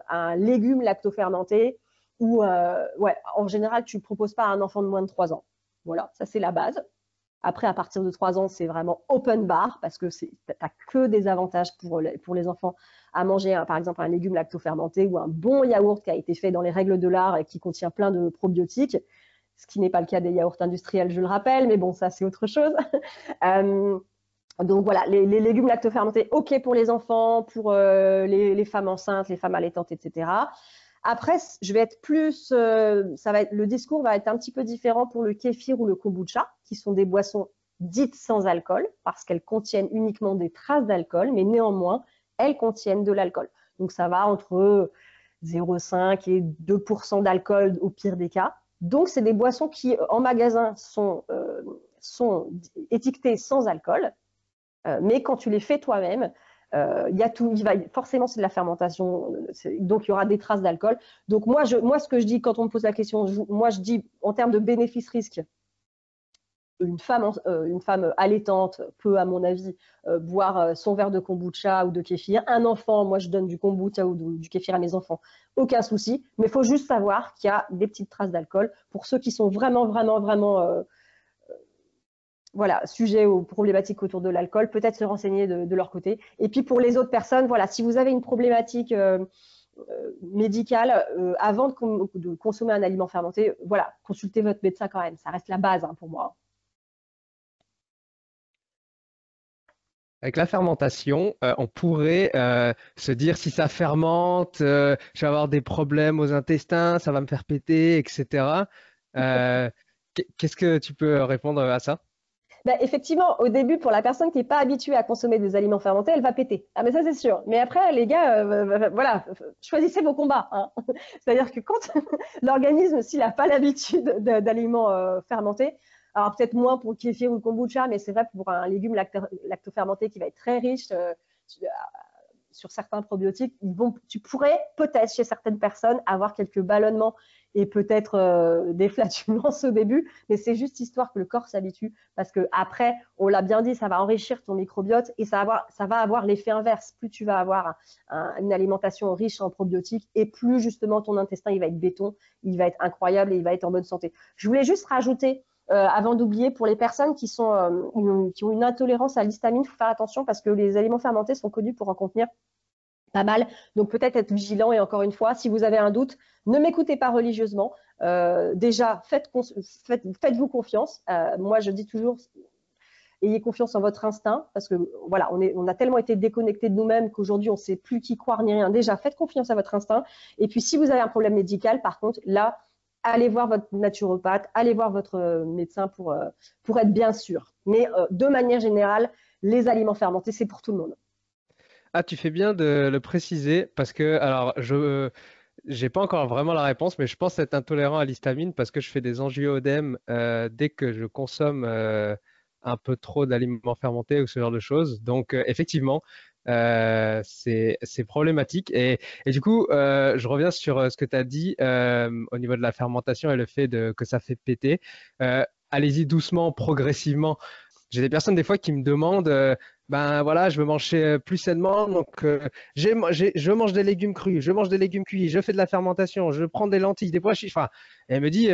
un légume lactofermenté ou, ouais, en général, tu ne proposes pas à un enfant de moins de 3 ans. Voilà, ça c'est la base. Après, à partir de 3 ans, c'est vraiment open bar parce que tu n'as que des avantages pour les enfants à manger, par exemple, un légume lactofermenté ou un bon yaourt qui a été fait dans les règles de l'art et qui contient plein de probiotiques, ce qui n'est pas le cas des yaourts industriels, je le rappelle, mais bon, ça, c'est autre chose. Donc voilà, les légumes lactofermentés, OK pour les enfants, pour les femmes enceintes, les femmes allaitantes, etc. Après, je vais être plus, le discours va être un petit peu différent pour le kéfir ou le kombucha, qui sont des boissons dites sans alcool, parce qu'elles contiennent uniquement des traces d'alcool, mais néanmoins, elles contiennent de l'alcool. Donc, ça va entre 0,5 et 2% d'alcool au pire des cas. Donc, c'est des boissons qui, en magasin, sont étiquetées sans alcool, mais quand tu les fais toi-même, il y a tout, forcément c'est de la fermentation, donc il y aura des traces d'alcool. Donc moi, ce que je dis quand on me pose la question, moi je dis en termes de bénéfice-risque, une femme allaitante peut, à mon avis, boire son verre de kombucha ou de kéfir. Un enfant, moi je donne du kombucha ou du kéfir à mes enfants, aucun souci. Mais il faut juste savoir qu'il y a des petites traces d'alcool pour ceux qui sont vraiment, vraiment, vraiment voilà, sujet aux problématiques autour de l'alcool, peut-être se renseigner de leur côté. Et puis pour les autres personnes, voilà, si vous avez une problématique médicale, avant de consommer un aliment fermenté, voilà, consultez votre médecin quand même. Ça reste la base pour moi. Avec la fermentation, on pourrait se dire si ça fermente, je vais avoir des problèmes aux intestins, ça va me faire péter, etc. Qu'est-ce que tu peux répondre à ça? Ben, effectivement, au début, pour la personne qui n'est pas habituée à consommer des aliments fermentés, elle va péter. Ah, mais ça, c'est sûr. Mais après, les gars, voilà, choisissez vos combats. Hein. C'est-à-dire que quand l'organisme, s'il n'a pas l'habitude d'aliments fermentés, alors peut-être moins pour le kéfir ou le kombucha, mais c'est vrai pour un légume lactofermenté qui va être très riche sur certains probiotiques, tu pourrais peut-être chez certaines personnes avoir quelques ballonnements et peut-être des flatulences au début, mais c'est juste histoire que le corps s'habitue parce que après, on l'a bien dit, ça va enrichir ton microbiote et ça va avoir l'effet inverse. Plus tu vas avoir une alimentation riche en probiotiques et plus justement ton intestin il va être béton, il va être incroyable et il va être en bonne santé. Je voulais juste rajouter avant d'oublier, pour les personnes qui ont une intolérance à l'histamine, il faut faire attention parce que les aliments fermentés sont connus pour en contenir pas mal. Donc peut-être être vigilant et encore une fois, si vous avez un doute, ne m'écoutez pas religieusement. Déjà, faites-vous confiance. Moi, je dis toujours, ayez confiance en votre instinct parce que voilà, on a tellement été déconnecté de nous-mêmes qu'aujourd'hui, on ne sait plus qui croire ni rien. Déjà, faites confiance à votre instinct. Et puis, si vous avez un problème médical, par contre, là, allez voir votre naturopathe, allez voir votre médecin pour être bien sûr. Mais de manière générale, les aliments fermentés, c'est pour tout le monde. Ah, tu fais bien de le préciser parce que, alors, je j'ai pas encore vraiment la réponse, mais je pense être intolérant à l'histamine parce que je fais des angioœdèmes dès que je consomme un peu trop d'aliments fermentés ou ce genre de choses. Donc, effectivement, c'est problématique. Et du coup, je reviens sur ce que tu as dit au niveau de la fermentation et le fait que ça fait péter. Allez-y doucement, progressivement. J'ai des personnes des fois qui me demandent, ben voilà, je veux manger plus sainement, donc je mange des légumes crus, je mange des légumes cuits, je fais de la fermentation, je prends des lentilles, des pois chiches. Enfin, et elle me dit,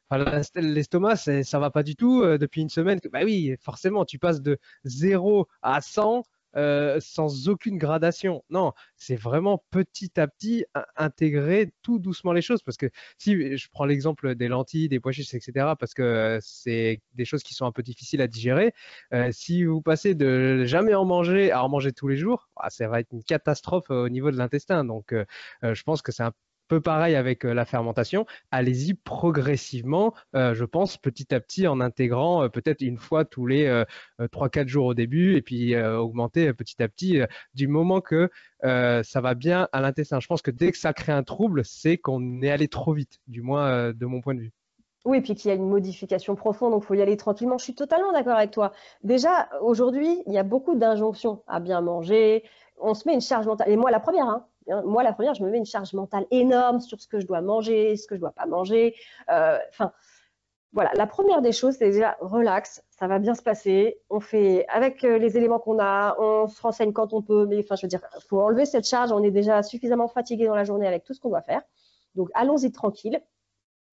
enfin, l'estomac, ça va pas du tout depuis une semaine. Bah oui, forcément, tu passes de 0 à 100. sans aucune gradation. Non, c'est vraiment petit à petit intégrer tout doucement les choses. Parce que si je prends l'exemple des lentilles, des pois chiches, etc., parce que c'est des choses qui sont un peu difficiles à digérer, si vous passez de jamais en manger à en manger tous les jours, ça va être une catastrophe au niveau de l'intestin. Donc, je pense que c'est un peu pareil avec la fermentation. Allez-y progressivement, je pense, petit à petit, en intégrant peut-être une fois tous les 3-4 jours au début, et puis augmenter petit à petit du moment que ça va bien à l'intestin. Je pense que dès que ça crée un trouble, c'est qu'on est allé trop vite, du moins de mon point de vue. Oui, puis qu'il y a une modification profonde, donc il faut y aller tranquillement. Je suis totalement d'accord avec toi. Déjà, aujourd'hui, il y a beaucoup d'injonctions à bien manger. On se met une charge mentale. Et moi, la première, hein, moi, la première, je me mets une charge mentale énorme sur ce que je dois manger, ce que je ne dois pas manger. Enfin, voilà. La première des choses, c'est déjà relax, ça va bien se passer. On fait avec les éléments qu'on a, on se renseigne quand on peut. Mais enfin, je veux dire, il faut enlever cette charge. On est déjà suffisamment fatigué dans la journée avec tout ce qu'on doit faire. Donc, allons-y tranquille.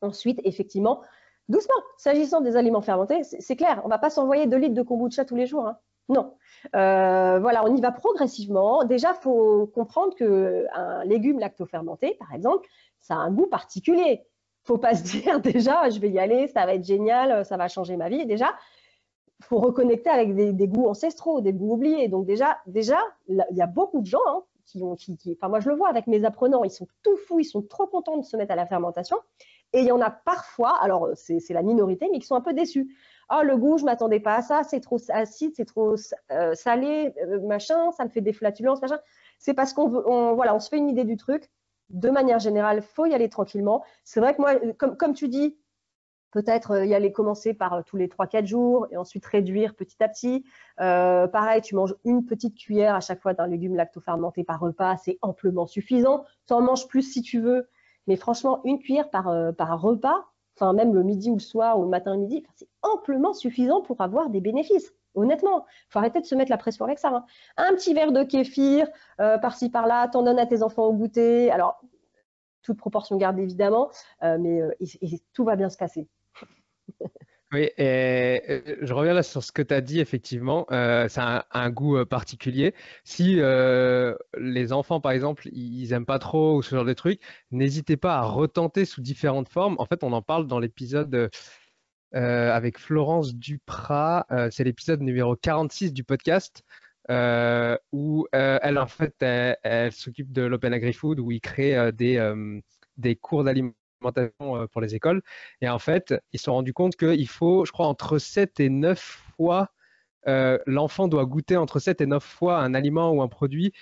Ensuite, effectivement, doucement, s'agissant des aliments fermentés, c'est clair, on ne va pas s'envoyer 2 litres de kombucha tous les jours. Hein. Non. Voilà, on y va progressivement. Déjà, il faut comprendre qu'un légume lactofermenté, par exemple, ça a un goût particulier. Il ne faut pas se dire déjà, je vais y aller, ça va être génial, ça va changer ma vie. Déjà, il faut reconnecter avec des goûts ancestraux, des goûts oubliés. Donc déjà, il y a beaucoup de gens hein, enfin moi je le vois avec mes apprenants, ils sont tout fous, ils sont trop contents de se mettre à la fermentation. Et il y en a parfois, alors c'est la minorité, mais qui sont un peu déçus. Oh, le goût, je ne m'attendais pas à ça, c'est trop acide, c'est trop salé, machin, ça me fait des flatulences, machin. C'est parce voilà, on se fait une idée du truc. De manière générale, il faut y aller tranquillement. C'est vrai que moi, comme tu dis, peut-être y aller commencer par tous les 3-4 jours et ensuite réduire petit à petit. Pareil, tu manges une petite cuillère à chaque fois d'un légume lactofermenté par repas, c'est amplement suffisant. Tu en manges plus si tu veux, mais franchement, une cuillère par repas, enfin même le midi ou le soir ou le matin et midi, c'est amplement suffisant pour avoir des bénéfices. Honnêtement, il faut arrêter de se mettre la pression avec ça. Hein. Un petit verre de kéfir, par-ci par-là, t'en donnes à tes enfants au goûter. Alors, toute proportion gardée évidemment, mais tout va bien se passer. Oui, et je reviens là sur ce que tu as dit, effectivement, c'est un goût particulier. Si les enfants, par exemple, ils aiment pas trop ou ce genre de trucs, n'hésitez pas à retenter sous différentes formes. En fait, on en parle dans l'épisode avec Florence Duprat, c'est l'épisode numéro 46 du podcast, où elle, en fait, elle s'occupe de l'Open Agri-Food, où il crée des cours d'alimentation pour les écoles. Et en fait, ils se sont rendus compte qu'il faut, je crois, entre 7 et 9 fois, l'enfant doit goûter entre 7 et 9 fois un aliment ou un produit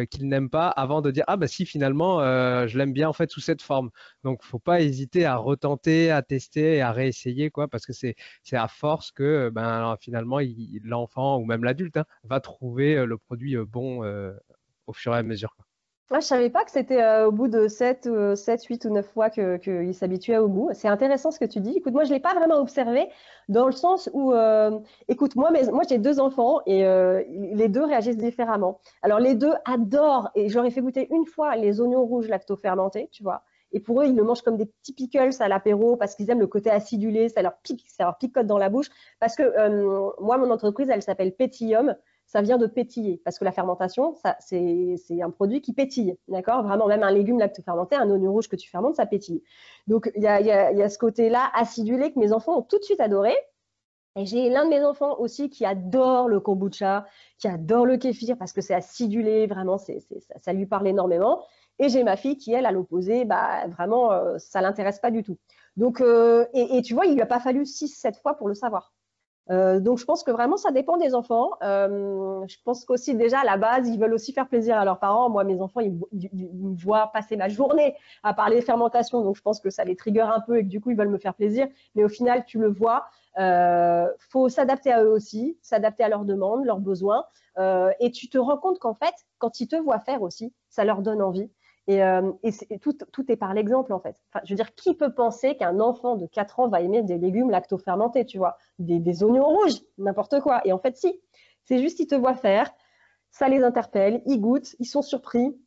qu'il n'aime pas avant de dire ah bah si finalement je l'aime bien en fait sous cette forme. Donc faut pas hésiter à retenter, à tester et à réessayer quoi parce que c'est à force que ben finalement l'enfant ou même l'adulte hein, va trouver le produit bon au fur et à mesure. Quoi. Ah, je savais pas que c'était au bout de 7, 8 ou 9 fois qu'il s'habituait au goût. C'est intéressant ce que tu dis. Écoute, moi, je ne l'ai pas vraiment observé dans le sens où, écoute, moi j'ai 2 enfants et les deux réagissent différemment. Alors, les deux adorent, et je leur ai fait goûter une fois les oignons rouges lacto-fermentés, tu vois. Et pour eux, ils le mangent comme des petits pickles à l'apéro parce qu'ils aiment le côté acidulé, ça leur picote dans la bouche. Parce que moi, mon entreprise, elle s'appelle Pétillum. Ça vient de pétiller, parce que la fermentation, c'est un produit qui pétille, d'accord. Vraiment, même un légume lactofermenté, un oignon rouge que tu fermentes, ça pétille. Donc, il y a ce côté-là acidulé que mes enfants ont tout de suite adoré. Et j'ai l'un de mes enfants aussi qui adore le kombucha, qui adore le kéfir, parce que c'est acidulé, vraiment, ça lui parle énormément. Et j'ai ma fille qui, elle, à l'opposé, bah, vraiment, ça l'intéresse pas du tout. Donc, et tu vois, il lui a pas fallu 6-7 fois pour le savoir. Donc, je pense que vraiment, ça dépend des enfants. Je pense qu'aussi, déjà, à la base, ils veulent aussi faire plaisir à leurs parents. Moi, mes enfants, ils me voient passer ma journée à parler de fermentation. Donc, je pense que ça les trigger un peu et que du coup, ils veulent me faire plaisir. Mais au final, tu le vois, faut s'adapter à eux aussi, s'adapter à leurs demandes, leurs besoins. Et tu te rends compte qu'en fait, quand ils te voient faire aussi, ça leur donne envie. Et tout est par l'exemple, en fait. Enfin, je veux dire, qui peut penser qu'un enfant de 4 ans va aimer des légumes lactofermentés, tu vois, des oignons rouges, n'importe quoi. Et en fait, si. C'est juste qu'ils te voient faire, ça les interpelle, ils goûtent, ils sont surpris.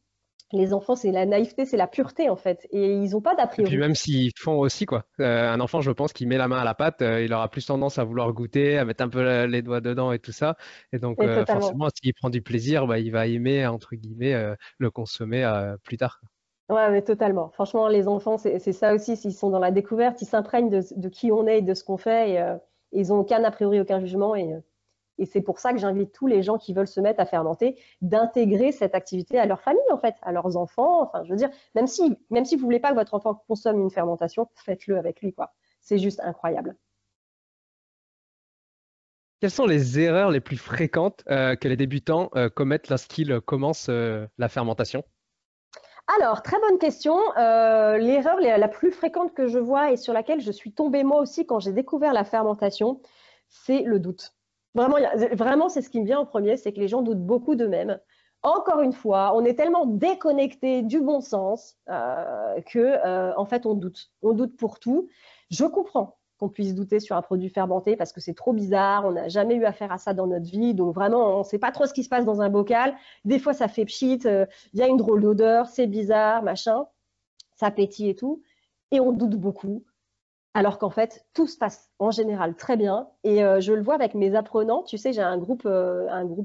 Les enfants, c'est la naïveté, c'est la pureté en fait. Et ils n'ont pas d'a Et puis priori. même s'ils font aussi, quoi. Un enfant, je pense, qui met la main à la pâte, il aura plus tendance à vouloir goûter, à mettre un peu les doigts dedans et tout ça. Et donc, Et totalement. forcément, s'il prend du plaisir, bah, il va aimer, entre guillemets, le consommer plus tard. Ouais, mais totalement. Franchement, les enfants, c'est ça aussi. S'ils sont dans la découverte, ils s'imprègnent de qui on est et de ce qu'on fait. Et ils n'ont aucun a priori, aucun jugement. Et c'est pour ça que j'invite tous les gens qui veulent se mettre à fermenter d'intégrer cette activité à leur famille, en fait, à leurs enfants. Enfin, je veux dire, même si vous voulez pas que votre enfant consomme une fermentation, faites-le avec lui, quoi. C'est juste incroyable. Quelles sont les erreurs les plus fréquentes que les débutants commettent lorsqu'ils commencent la fermentation? Alors, très bonne question. L'erreur la plus fréquente que je vois et sur laquelle je suis tombée moi aussi quand j'ai découvert la fermentation, c'est le doute. Vraiment, vraiment c'est ce qui me vient en premier, c'est que les gens doutent beaucoup d'eux-mêmes. Encore une fois, on est tellement déconnecté du bon sens que, en fait, on doute. On doute pour tout. Je comprends qu'on puisse douter sur un produit fermenté parce que c'est trop bizarre, on n'a jamais eu affaire à ça dans notre vie, donc vraiment, on ne sait pas trop ce qui se passe dans un bocal. Des fois, ça fait pchit, il y a une drôle d'odeur, c'est bizarre, machin, ça pétille et tout, et on doute beaucoup, alors qu'en fait, tout se passe en général très bien. Et je le vois avec mes apprenants, tu sais, j'ai un groupe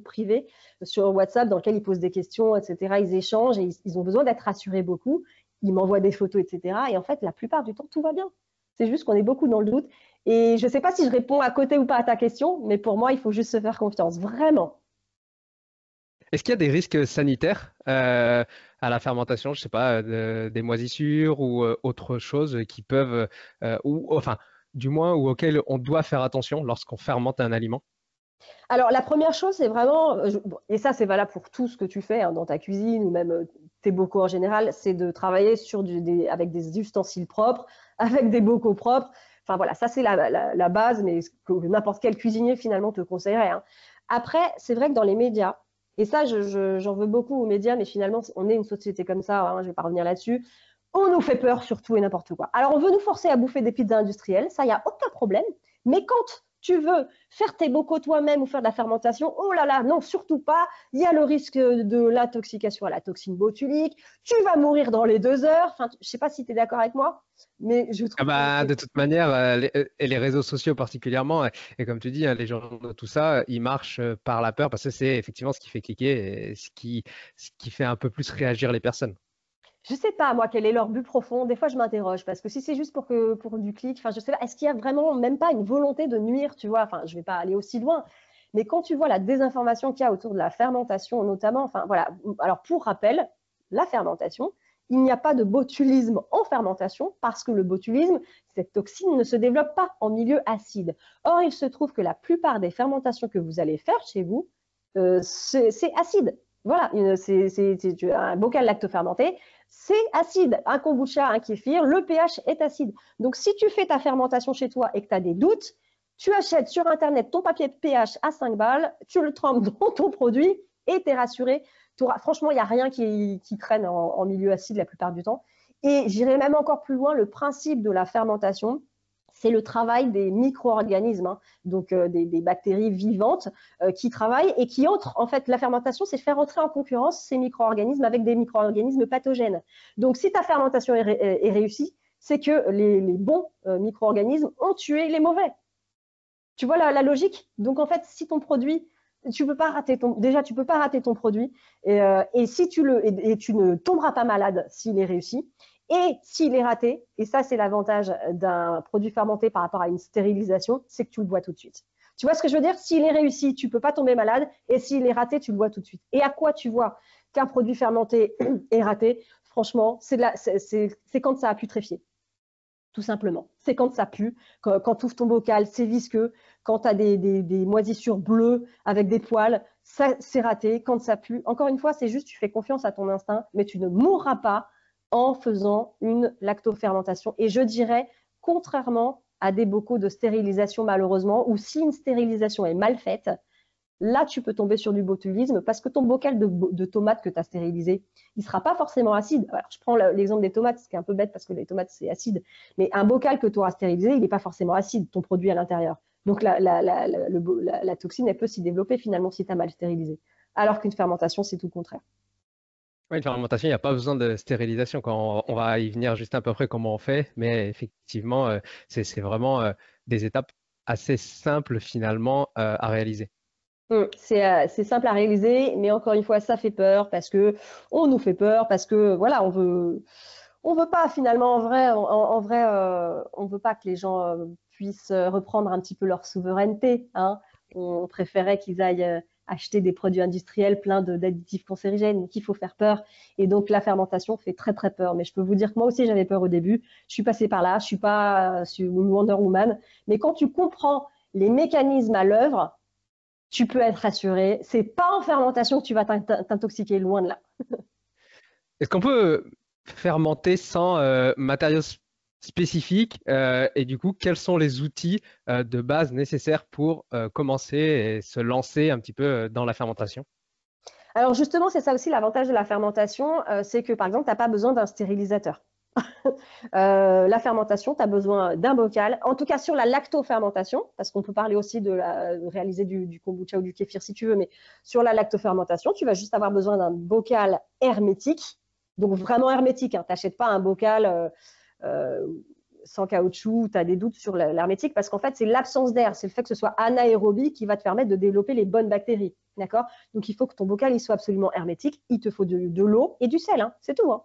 privé sur WhatsApp dans lequel ils posent des questions, etc. Ils échangent et ils ont besoin d'être rassurés beaucoup. Ils m'envoient des photos, etc. Et en fait, la plupart du temps, tout va bien. C'est juste qu'on est beaucoup dans le doute. Et je ne sais pas si je réponds à côté ou pas à ta question, mais pour moi, il faut juste se faire confiance, vraiment. Est-ce qu'il y a des risques sanitaires à la fermentation, je sais pas, des moisissures ou autre chose qui peuvent, ou enfin, du moins, ou auxquelles on doit faire attention lorsqu'on fermente un aliment? Alors, la première chose, c'est vraiment, bon, et ça, c'est valable pour tout ce que tu fais hein, dans ta cuisine ou même tes bocaux en général, c'est de travailler sur avec des ustensiles propres, avec des bocaux propres. Enfin, voilà, ça, c'est la base, mais ce que n'importe quel cuisinier, finalement, te conseillerait. Hein. Après, c'est vrai que dans les médias, et ça, j'en veux beaucoup aux médias, mais finalement, on est une société comme ça, hein, je ne vais pas revenir là-dessus. On nous fait peur sur tout et n'importe quoi. Alors, on veut nous forcer à bouffer des pizzas industrielles, ça, il n'y a aucun problème. Mais quand tu veux faire tes bocaux toi-même ou faire de la fermentation, oh là là, non, surtout pas. Il y a le risque de l'intoxication à la toxine botulique. Tu vas mourir dans les 2 heures. Enfin, je ne sais pas si tu es d'accord avec moi, mais je Ah trouve que bah, c'est… de toute manière, et les réseaux sociaux particulièrement, et comme tu dis, hein, les gens de tout ça, ils marchent par la peur parce que c'est effectivement ce qui fait cliquer et ce qui fait un peu plus réagir les personnes. Je sais pas, moi, quel est leur but profond. Des fois, je m'interroge parce que si c'est juste pour du clic, enfin, je sais pas, est-ce qu'il y a vraiment même pas une volonté de nuire, tu vois? Enfin, je vais pas aller aussi loin, mais quand tu vois la désinformation qu'il y a autour de la fermentation, notamment, enfin, voilà. Alors, pour rappel, la fermentation, il n'y a pas de botulisme en fermentation parce que le botulisme, cette toxine ne se développe pas en milieu acide. Or, il se trouve que la plupart des fermentations que vous allez faire chez vous, c'est acide. Voilà, c'est un bocal lactofermenté, c'est acide. Un kombucha, un kéfir, le pH est acide. Donc, si tu fais ta fermentation chez toi et que tu as des doutes, tu achètes sur Internet ton papier de pH à 5 balles, tu le trempes dans ton produit et tu es rassuré. Franchement, il n'y a rien qui traîne en milieu acide la plupart du temps. Et j'irai même encore plus loin, le principe de la fermentation, c'est le travail des micro-organismes, hein, donc des bactéries vivantes qui travaillent et qui entrent. En fait, la fermentation, c'est faire entrer en concurrence ces micro-organismes avec des micro-organismes pathogènes. Donc, si ta fermentation est réussie, c'est que les bons micro-organismes ont tué les mauvais. Tu vois la logique? Donc, en fait, si ton produit, tu peux pas rater déjà, tu peux pas rater ton produit et si et tu ne tomberas pas malade s'il est réussi. Et s'il est raté, et ça c'est l'avantage d'un produit fermenté par rapport à une stérilisation, c'est que tu le bois tout de suite. Tu vois ce que je veux dire? S'il est réussi, tu peux pas tomber malade, et s'il est raté, tu le bois tout de suite. Et à quoi tu vois qu'un produit fermenté est raté? Franchement, c'est quand ça a putréfié, tout simplement. C'est quand ça pue, quand tu ouvres ton bocal, c'est visqueux, quand tu as des moisissures bleues avec des poils, ça c'est raté, quand ça pue. Encore une fois, c'est juste tu fais confiance à ton instinct, mais tu ne mourras pas en faisant une lactofermentation. Et je dirais, contrairement à des bocaux de stérilisation malheureusement, ou si une stérilisation est mal faite, là, tu peux tomber sur du botulisme parce que ton bocal de tomates que tu as stérilisé, il ne sera pas forcément acide. Alors, je prends l'exemple des tomates, ce qui est un peu bête parce que les tomates, c'est acide. Mais un bocal que tu auras stérilisé, il n'est pas forcément acide, ton produit à l'intérieur. Donc, la toxine, elle peut s'y développer finalement si tu as mal stérilisé. Alors qu'une fermentation, c'est tout le contraire. Oui, une fermentation, il n'y a pas besoin de stérilisation. Quand on va y venir juste à peu près comment on fait, mais effectivement, c'est vraiment des étapes assez simples finalement à réaliser. C'est simple à réaliser, mais encore une fois, ça fait peur parce que on nous fait peur, parce que voilà, on veut pas finalement en vrai, on veut pas que les gens puissent reprendre un petit peu leur souveraineté, hein. On préférait qu'ils aillent acheter des produits industriels pleins d'additifs cancérigènes, donc il faut faire peur. Et donc la fermentation fait très très peur. Mais je peux vous dire que moi aussi j'avais peur au début. Je suis passée par là, je suis pas une Wonder Woman, mais quand tu comprends les mécanismes à l'œuvre, tu peux être rassuré. C'est pas en fermentation que tu vas t'intoxiquer, loin de là. Est-ce qu'on peut fermenter sans matériaux spécifiques et du coup, quels sont les outils de base nécessaires pour commencer et se lancer un petit peu dans la fermentation? Alors justement, c'est ça aussi l'avantage de la fermentation, c'est que par exemple, tu n'as pas besoin d'un stérilisateur. La fermentation, tu as besoin d'un bocal, en tout cas sur la lactofermentation, parce qu'on peut parler aussi de réaliser du kombucha ou du kéfir si tu veux, mais sur la lactofermentation, tu vas juste avoir besoin d'un bocal hermétique, donc vraiment hermétique, hein. Tu n'achètes pas un bocal euh, sans caoutchouc, tu as des doutes sur l'hermétique, parce qu'en fait, c'est l'absence d'air, c'est le fait que ce soit anaérobie qui va te permettre de développer les bonnes bactéries. D'accord? Donc, il faut que ton bocal il soit absolument hermétique. Il te faut de l'eau et du sel, hein. C'est tout, hein.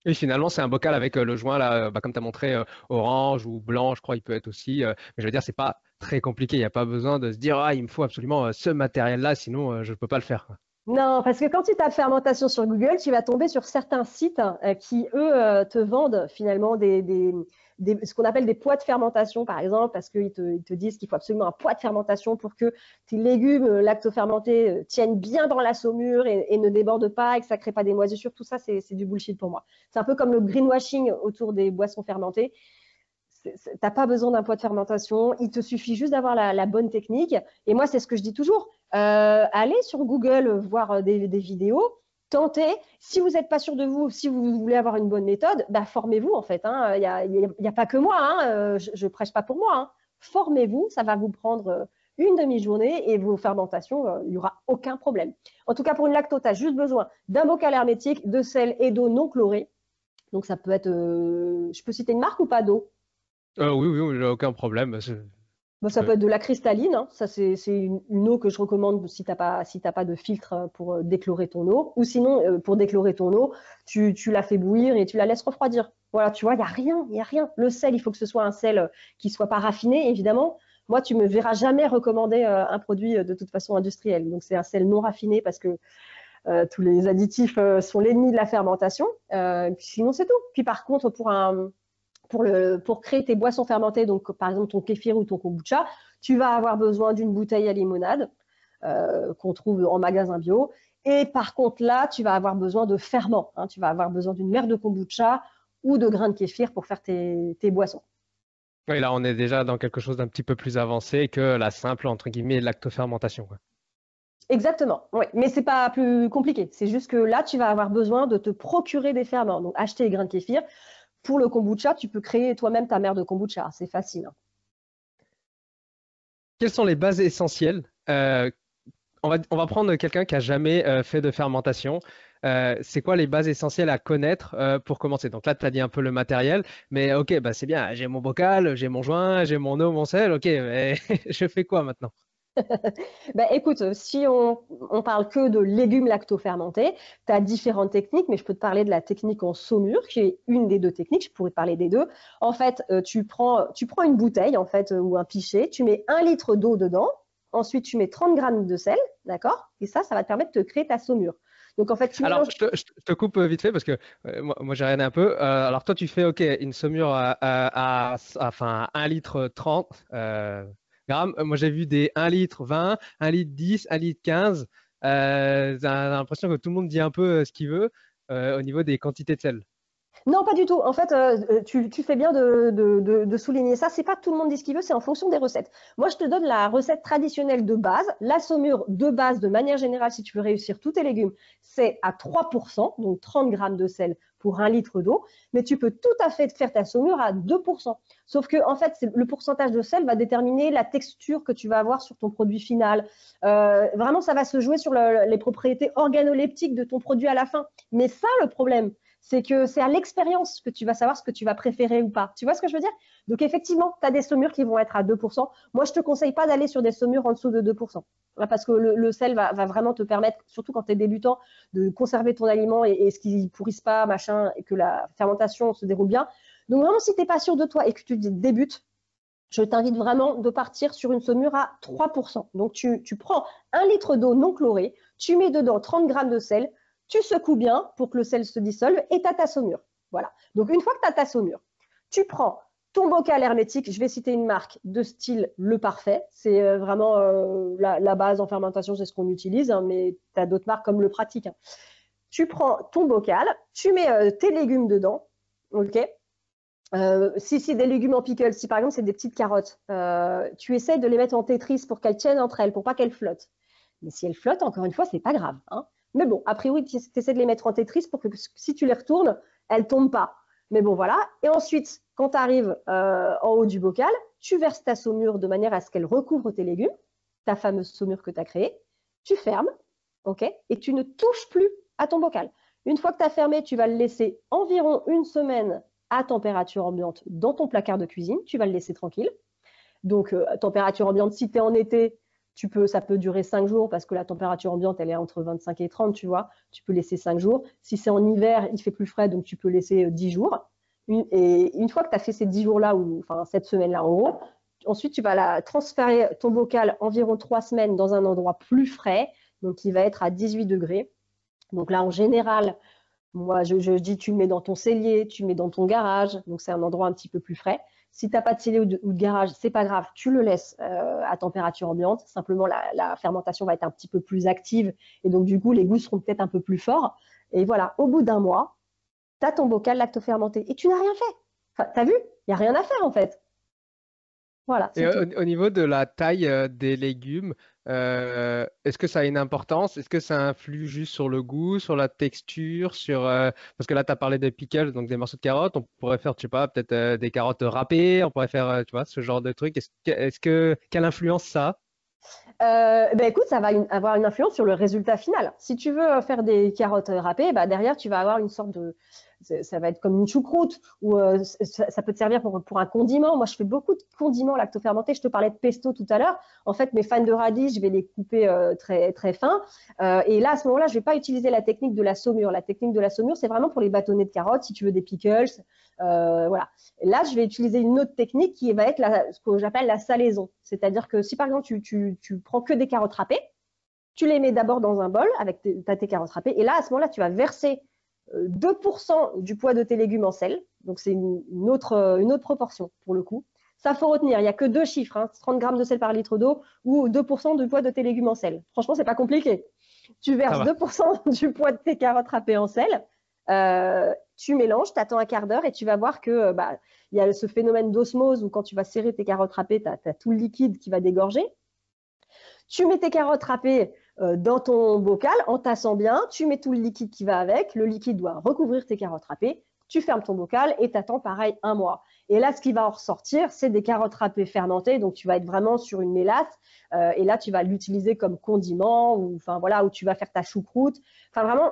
Et finalement, c'est un bocal avec le joint, là, bah, comme tu as montré, orange ou blanc, je crois, il peut être aussi. Mais je veux dire, c'est pas très compliqué. Il n'y a pas besoin de se dire, ah, il me faut absolument ce matériel-là, sinon je ne peux pas le faire, quoi. Non, parce que quand tu tapes fermentation sur Google, tu vas tomber sur certains sites qui, eux, te vendent finalement ce qu'on appelle des poids de fermentation, par exemple, parce qu'ils te disent qu'il faut absolument un poids de fermentation pour que tes légumes lactofermentés tiennent bien dans la saumure et ne débordent pas et que ça ne crée pas des moisissures. Tout ça, c'est du bullshit pour moi. C'est un peu comme le greenwashing autour des boissons fermentées. Tu n'as pas besoin d'un poids de fermentation, il te suffit juste d'avoir la bonne technique. Et moi, c'est ce que je dis toujours. Allez sur Google voir des vidéos, tentez. Si vous n'êtes pas sûr de vous, si vous voulez avoir une bonne méthode, bah, formez-vous en fait, hein. Il y a pas que moi, hein. Je prêche pas pour moi, hein. Formez-vous, ça va vous prendre une demi-journée et vos fermentations, il n'y aura aucun problème. En tout cas, pour une lacto, tu as juste besoin d'un bocal hermétique, de sel et d'eau non chlorée. Donc, ça peut être. Je peux citer une marque ou pas d'eau? Oui, oui, oui, j'ai aucun problème. Bon, ça peut être de la cristalline, hein. Ça, c'est une eau que je recommande si t'as pas de filtre pour déchlorer ton eau. Ou sinon, pour déchlorer ton eau, tu la fais bouillir et tu la laisses refroidir. Voilà, tu vois, il n'y a rien, il y a rien. Le sel, il faut que ce soit un sel qui soit pas raffiné, évidemment. Moi, tu me verras jamais recommander un produit de toute façon industriel. Donc, c'est un sel non raffiné parce que tous les additifs sont l'ennemi de la fermentation. Sinon, c'est tout. Puis par contre, pour créer tes boissons fermentées, donc par exemple ton kéfir ou ton kombucha, tu vas avoir besoin d'une bouteille à limonade qu'on trouve en magasin bio. Et par contre, là, tu vas avoir besoin de ferment, hein. Tu vas avoir besoin d'une mère de kombucha ou de grains de kéfir pour faire tes boissons. Oui, là, on est déjà dans quelque chose d'un petit peu plus avancé que la simple, entre guillemets, lactofermentation, quoi. Exactement, oui. Mais c'est pas plus compliqué. C'est juste que là, tu vas avoir besoin de te procurer des ferments. Donc, acheter les grains de kéfir. Pour le kombucha, tu peux créer toi-même ta mère de kombucha. C'est facile, hein. Quelles sont les bases essentielles? On va prendre quelqu'un qui a jamais fait de fermentation. C'est quoi les bases essentielles à connaître pour commencer? Donc là, tu as dit un peu le matériel, mais ok, bah c'est bien, j'ai mon bocal, j'ai mon joint, j'ai mon eau, mon sel, ok, mais je fais quoi maintenant? Ben, écoute, si on parle que de légumes lactofermentés, tu as différentes techniques, mais je peux te parler de la technique en saumure, qui est une des deux techniques, je pourrais te parler des deux. En fait, tu prends une bouteille en fait, ou un pichet, tu mets 1 litre d'eau dedans, ensuite tu mets 30 grammes de sel, d'accord? Et ça va te permettre de créer ta saumure. Donc en fait, tu Alors, mélanges. je te coupe vite fait parce que moi j'ai regardé un peu. Alors toi, tu fais ok une saumure enfin 1 litre 30 grammes. Moi, j'ai vu des 1 litre 20, 1 litre 10, 1 litre 15. J'ai l'impression que tout le monde dit un peu ce qu'il veut au niveau des quantités de sel. Non, pas du tout. En fait, tu fais bien de souligner ça. C'est pas tout le monde dit ce qu'il veut, c'est en fonction des recettes. Moi, je te donne la recette traditionnelle de base. La saumure de base, de manière générale, si tu veux réussir tous tes légumes, c'est à 3%, donc 30 grammes de sel pour 1 litre d'eau. Mais tu peux tout à fait faire ta saumure à 2%. Sauf que, en fait, le pourcentage de sel va déterminer la texture que tu vas avoir sur ton produit final. Vraiment, ça va se jouer sur les propriétés organoleptiques de ton produit à la fin. Mais ça, le problème, c'est que c'est à l'expérience que tu vas savoir ce que tu vas préférer ou pas. Tu vois ce que je veux dire? Donc, effectivement, tu as des saumures qui vont être à 2%. Moi, je ne te conseille pas d'aller sur des saumures en dessous de 2%. Parce que le sel va vraiment te permettre, surtout quand tu es débutant, de conserver ton aliment et ce qui ne pourrisse pas, machin, et que la fermentation se déroule bien. Donc, vraiment, si tu n'es pas sûr de toi et que tu débutes, je t'invite vraiment de partir sur une saumure à 3%. Donc, tu prends 1 litre d'eau non chlorée, tu mets dedans 30 grammes de sel, tu secoues bien pour que le sel se dissolve et tu as ta saumure. Voilà. Donc, une fois que tu as ta saumure, tu prends ton bocal hermétique. Je vais citer une marque de style Le Parfait. C'est vraiment la base en fermentation, c'est ce qu'on utilise, hein, mais tu as d'autres marques comme Le Pratique. Hein. Tu prends ton bocal, tu mets tes légumes dedans. OK. Si c'est des légumes en pickles, si par exemple c'est des petites carottes, tu essaies de les mettre en Tetris pour qu'elles tiennent entre elles, pour pas qu'elles flottent. Mais si elles flottent, encore une fois, c'est pas grave. Hein. Mais bon, a priori, tu essaies de les mettre en Tetris pour que si tu les retournes, elles tombent pas. Mais bon, voilà. Et ensuite, quand tu arrives en haut du bocal, tu verses ta saumure de manière à ce qu'elle recouvre tes légumes, ta fameuse saumure que tu as créée. Tu fermes, ok, et tu ne touches plus à ton bocal. Une fois que tu as fermé, tu vas le laisser environ 1 semaine à température ambiante dans ton placard de cuisine. Tu vas le laisser tranquille. Donc, température ambiante, si tu es en été, ça peut durer 5 jours parce que la température ambiante, elle est entre 25 et 30, tu vois. Tu peux laisser 5 jours. Si c'est en hiver, il fait plus frais, donc tu peux laisser 10 jours. Et une fois que tu as fait ces 10 jours-là, ou enfin cette semaine-là en gros, ensuite tu vas transférer ton bocal environ 3 semaines dans un endroit plus frais, donc il va être à 18 degrés. Donc là, en général, moi, je dis, tu le mets dans ton cellier, tu le mets dans ton garage, donc c'est un endroit un petit peu plus frais. Si tu n'as pas de cellier ou de garage, c'est pas grave, tu le laisses à température ambiante. Simplement, la fermentation va être un petit peu plus active et donc du coup, les goûts seront peut-être un peu plus forts. Et voilà, au bout d'un mois, tu as ton bocal lactofermenté et tu n'as rien fait. Enfin, tu as vu, il n'y a rien à faire en fait. Voilà, Et c'est tout. au niveau de la taille des légumes, est-ce que ça a une importance? Est-ce que ça influe juste sur le goût, sur la texture, parce que là, tu as parlé des pickles, donc des morceaux de carottes. On pourrait faire, je sais pas, peut-être des carottes râpées. On pourrait faire, tu vois, ce genre de truc. Quelle influence ça a? Ben écoute, ça va avoir une influence sur le résultat final. Si tu veux faire des carottes râpées, bah derrière, tu vas avoir une sorte de. Ça va être comme une choucroute ou ça peut te servir pour un condiment. Moi, je fais beaucoup de condiments lactofermentés. Je te parlais de pesto tout à l'heure. En fait, mes fans de radis, je vais les couper très, très fins. Et là, à ce moment-là, je ne vais pas utiliser la technique de la saumure. La technique de la saumure, c'est vraiment pour les bâtonnets de carottes, si tu veux des pickles. Voilà. Et là, je vais utiliser une autre technique qui va être ce que j'appelle la salaison. C'est-à-dire que si par exemple tu prends que des carottes râpées, tu les mets d'abord dans un bol avec tes carottes râpées. Et là, à ce moment-là, tu vas verser 2% du poids de tes légumes en sel. Donc, c'est une autre proportion pour le coup. Ça, faut retenir. Il n'y a que 2 chiffres, hein, 30 grammes de sel par litre d'eau ou 2% du poids de tes légumes en sel. Franchement, c'est pas compliqué. Tu Ça verses va. 2% du poids de tes carottes râpées en sel. Tu mélanges, tu attends un quart d'heure et tu vas voir que il y a ce phénomène d'osmose où quand tu vas serrer tes carottes râpées, tu as tout le liquide qui va dégorger. Tu mets tes carottes râpées dans ton bocal en tassant bien, tu mets tout le liquide qui va avec, le liquide doit recouvrir tes carottes râpées, tu fermes ton bocal et tu attends pareil 1 mois. Et là, ce qui va en ressortir, c'est des carottes râpées fermentées, donc tu vas être vraiment sur une mélasse, et là, tu vas l'utiliser comme condiment, ou enfin voilà, où tu vas faire ta choucroute. Enfin vraiment,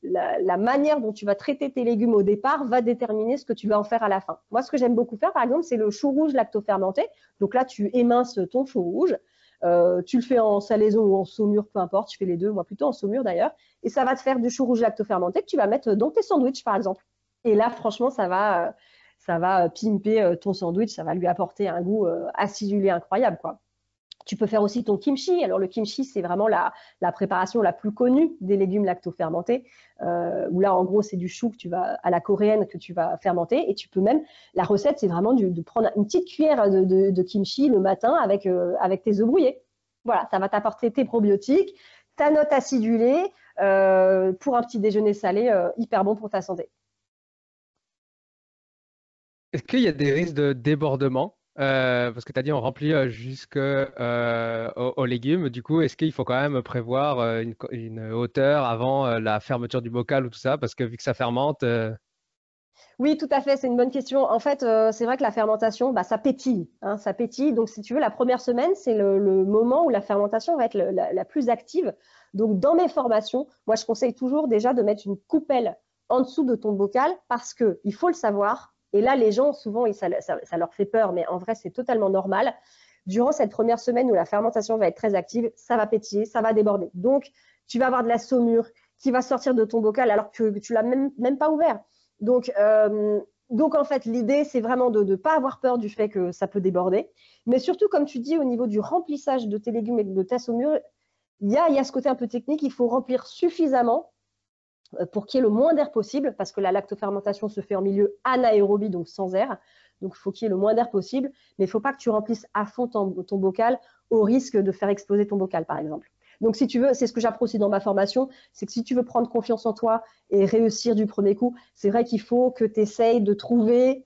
la manière dont tu vas traiter tes légumes au départ va déterminer ce que tu vas en faire à la fin. Moi, ce que j'aime beaucoup faire, par exemple, c'est le chou rouge lactofermenté. Donc là, tu éminces ton chou rouge. Tu le fais en salaison ou en saumure, peu importe, tu fais les deux, moi plutôt en saumure d'ailleurs, et ça va te faire du chou rouge lactofermenté que tu vas mettre dans tes sandwichs par exemple. Et là, franchement, ça va pimper ton sandwich, ça va lui apporter un goût acidulé incroyable, quoi. Tu peux faire aussi ton kimchi. Alors, le kimchi, c'est vraiment la préparation la plus connue des légumes lactofermentés, où là, en gros, c'est du chou à la coréenne que tu vas fermenter. Et tu peux même, la recette, c'est vraiment de prendre une petite cuillère de kimchi le matin avec tes œufs brouillés. Voilà, ça va t'apporter tes probiotiques, ta note acidulée pour un petit déjeuner salé hyper bon pour ta santé. Est-ce qu'il y a des risques de débordement? Parce que tu as dit on remplit aux légumes. Du coup, est-ce qu'il faut quand même prévoir une hauteur avant la fermeture du bocal ou tout ça? Parce que vu que ça fermente, Oui, tout à fait, c'est une bonne question. En fait, c'est vrai que la fermentation, bah, ça pétille, hein, ça pétille. Donc, si tu veux, la première semaine, c'est le moment où la fermentation va être la plus active. Donc, dans mes formations, moi, je conseille toujours déjà de mettre une coupelle en dessous de ton bocal parce que il faut le savoir. Et là, les gens, souvent, ça leur fait peur, mais en vrai, c'est totalement normal. Durant cette première semaine où la fermentation va être très active, ça va pétiller, ça va déborder. Donc, tu vas avoir de la saumure qui va sortir de ton bocal alors que tu l'as même pas ouvert. Donc, donc en fait, l'idée, c'est vraiment de ne pas avoir peur du fait que ça peut déborder. Mais surtout, comme tu dis, au niveau du remplissage de tes légumes et de ta saumure, il y a ce côté un peu technique. Il faut remplir suffisamment pour qu'il y ait le moins d'air possible, parce que la lactofermentation se fait en milieu anaérobie, donc sans air. Donc, il faut qu'il y ait le moins d'air possible. Mais il ne faut pas que tu remplisses à fond ton bocal au risque de faire exploser ton bocal, par exemple. Donc, si tu veux, c'est ce que j'apprends aussi dans ma formation, c'est que si tu veux prendre confiance en toi et réussir du premier coup, c'est vrai qu'il faut que tu essayes de trouver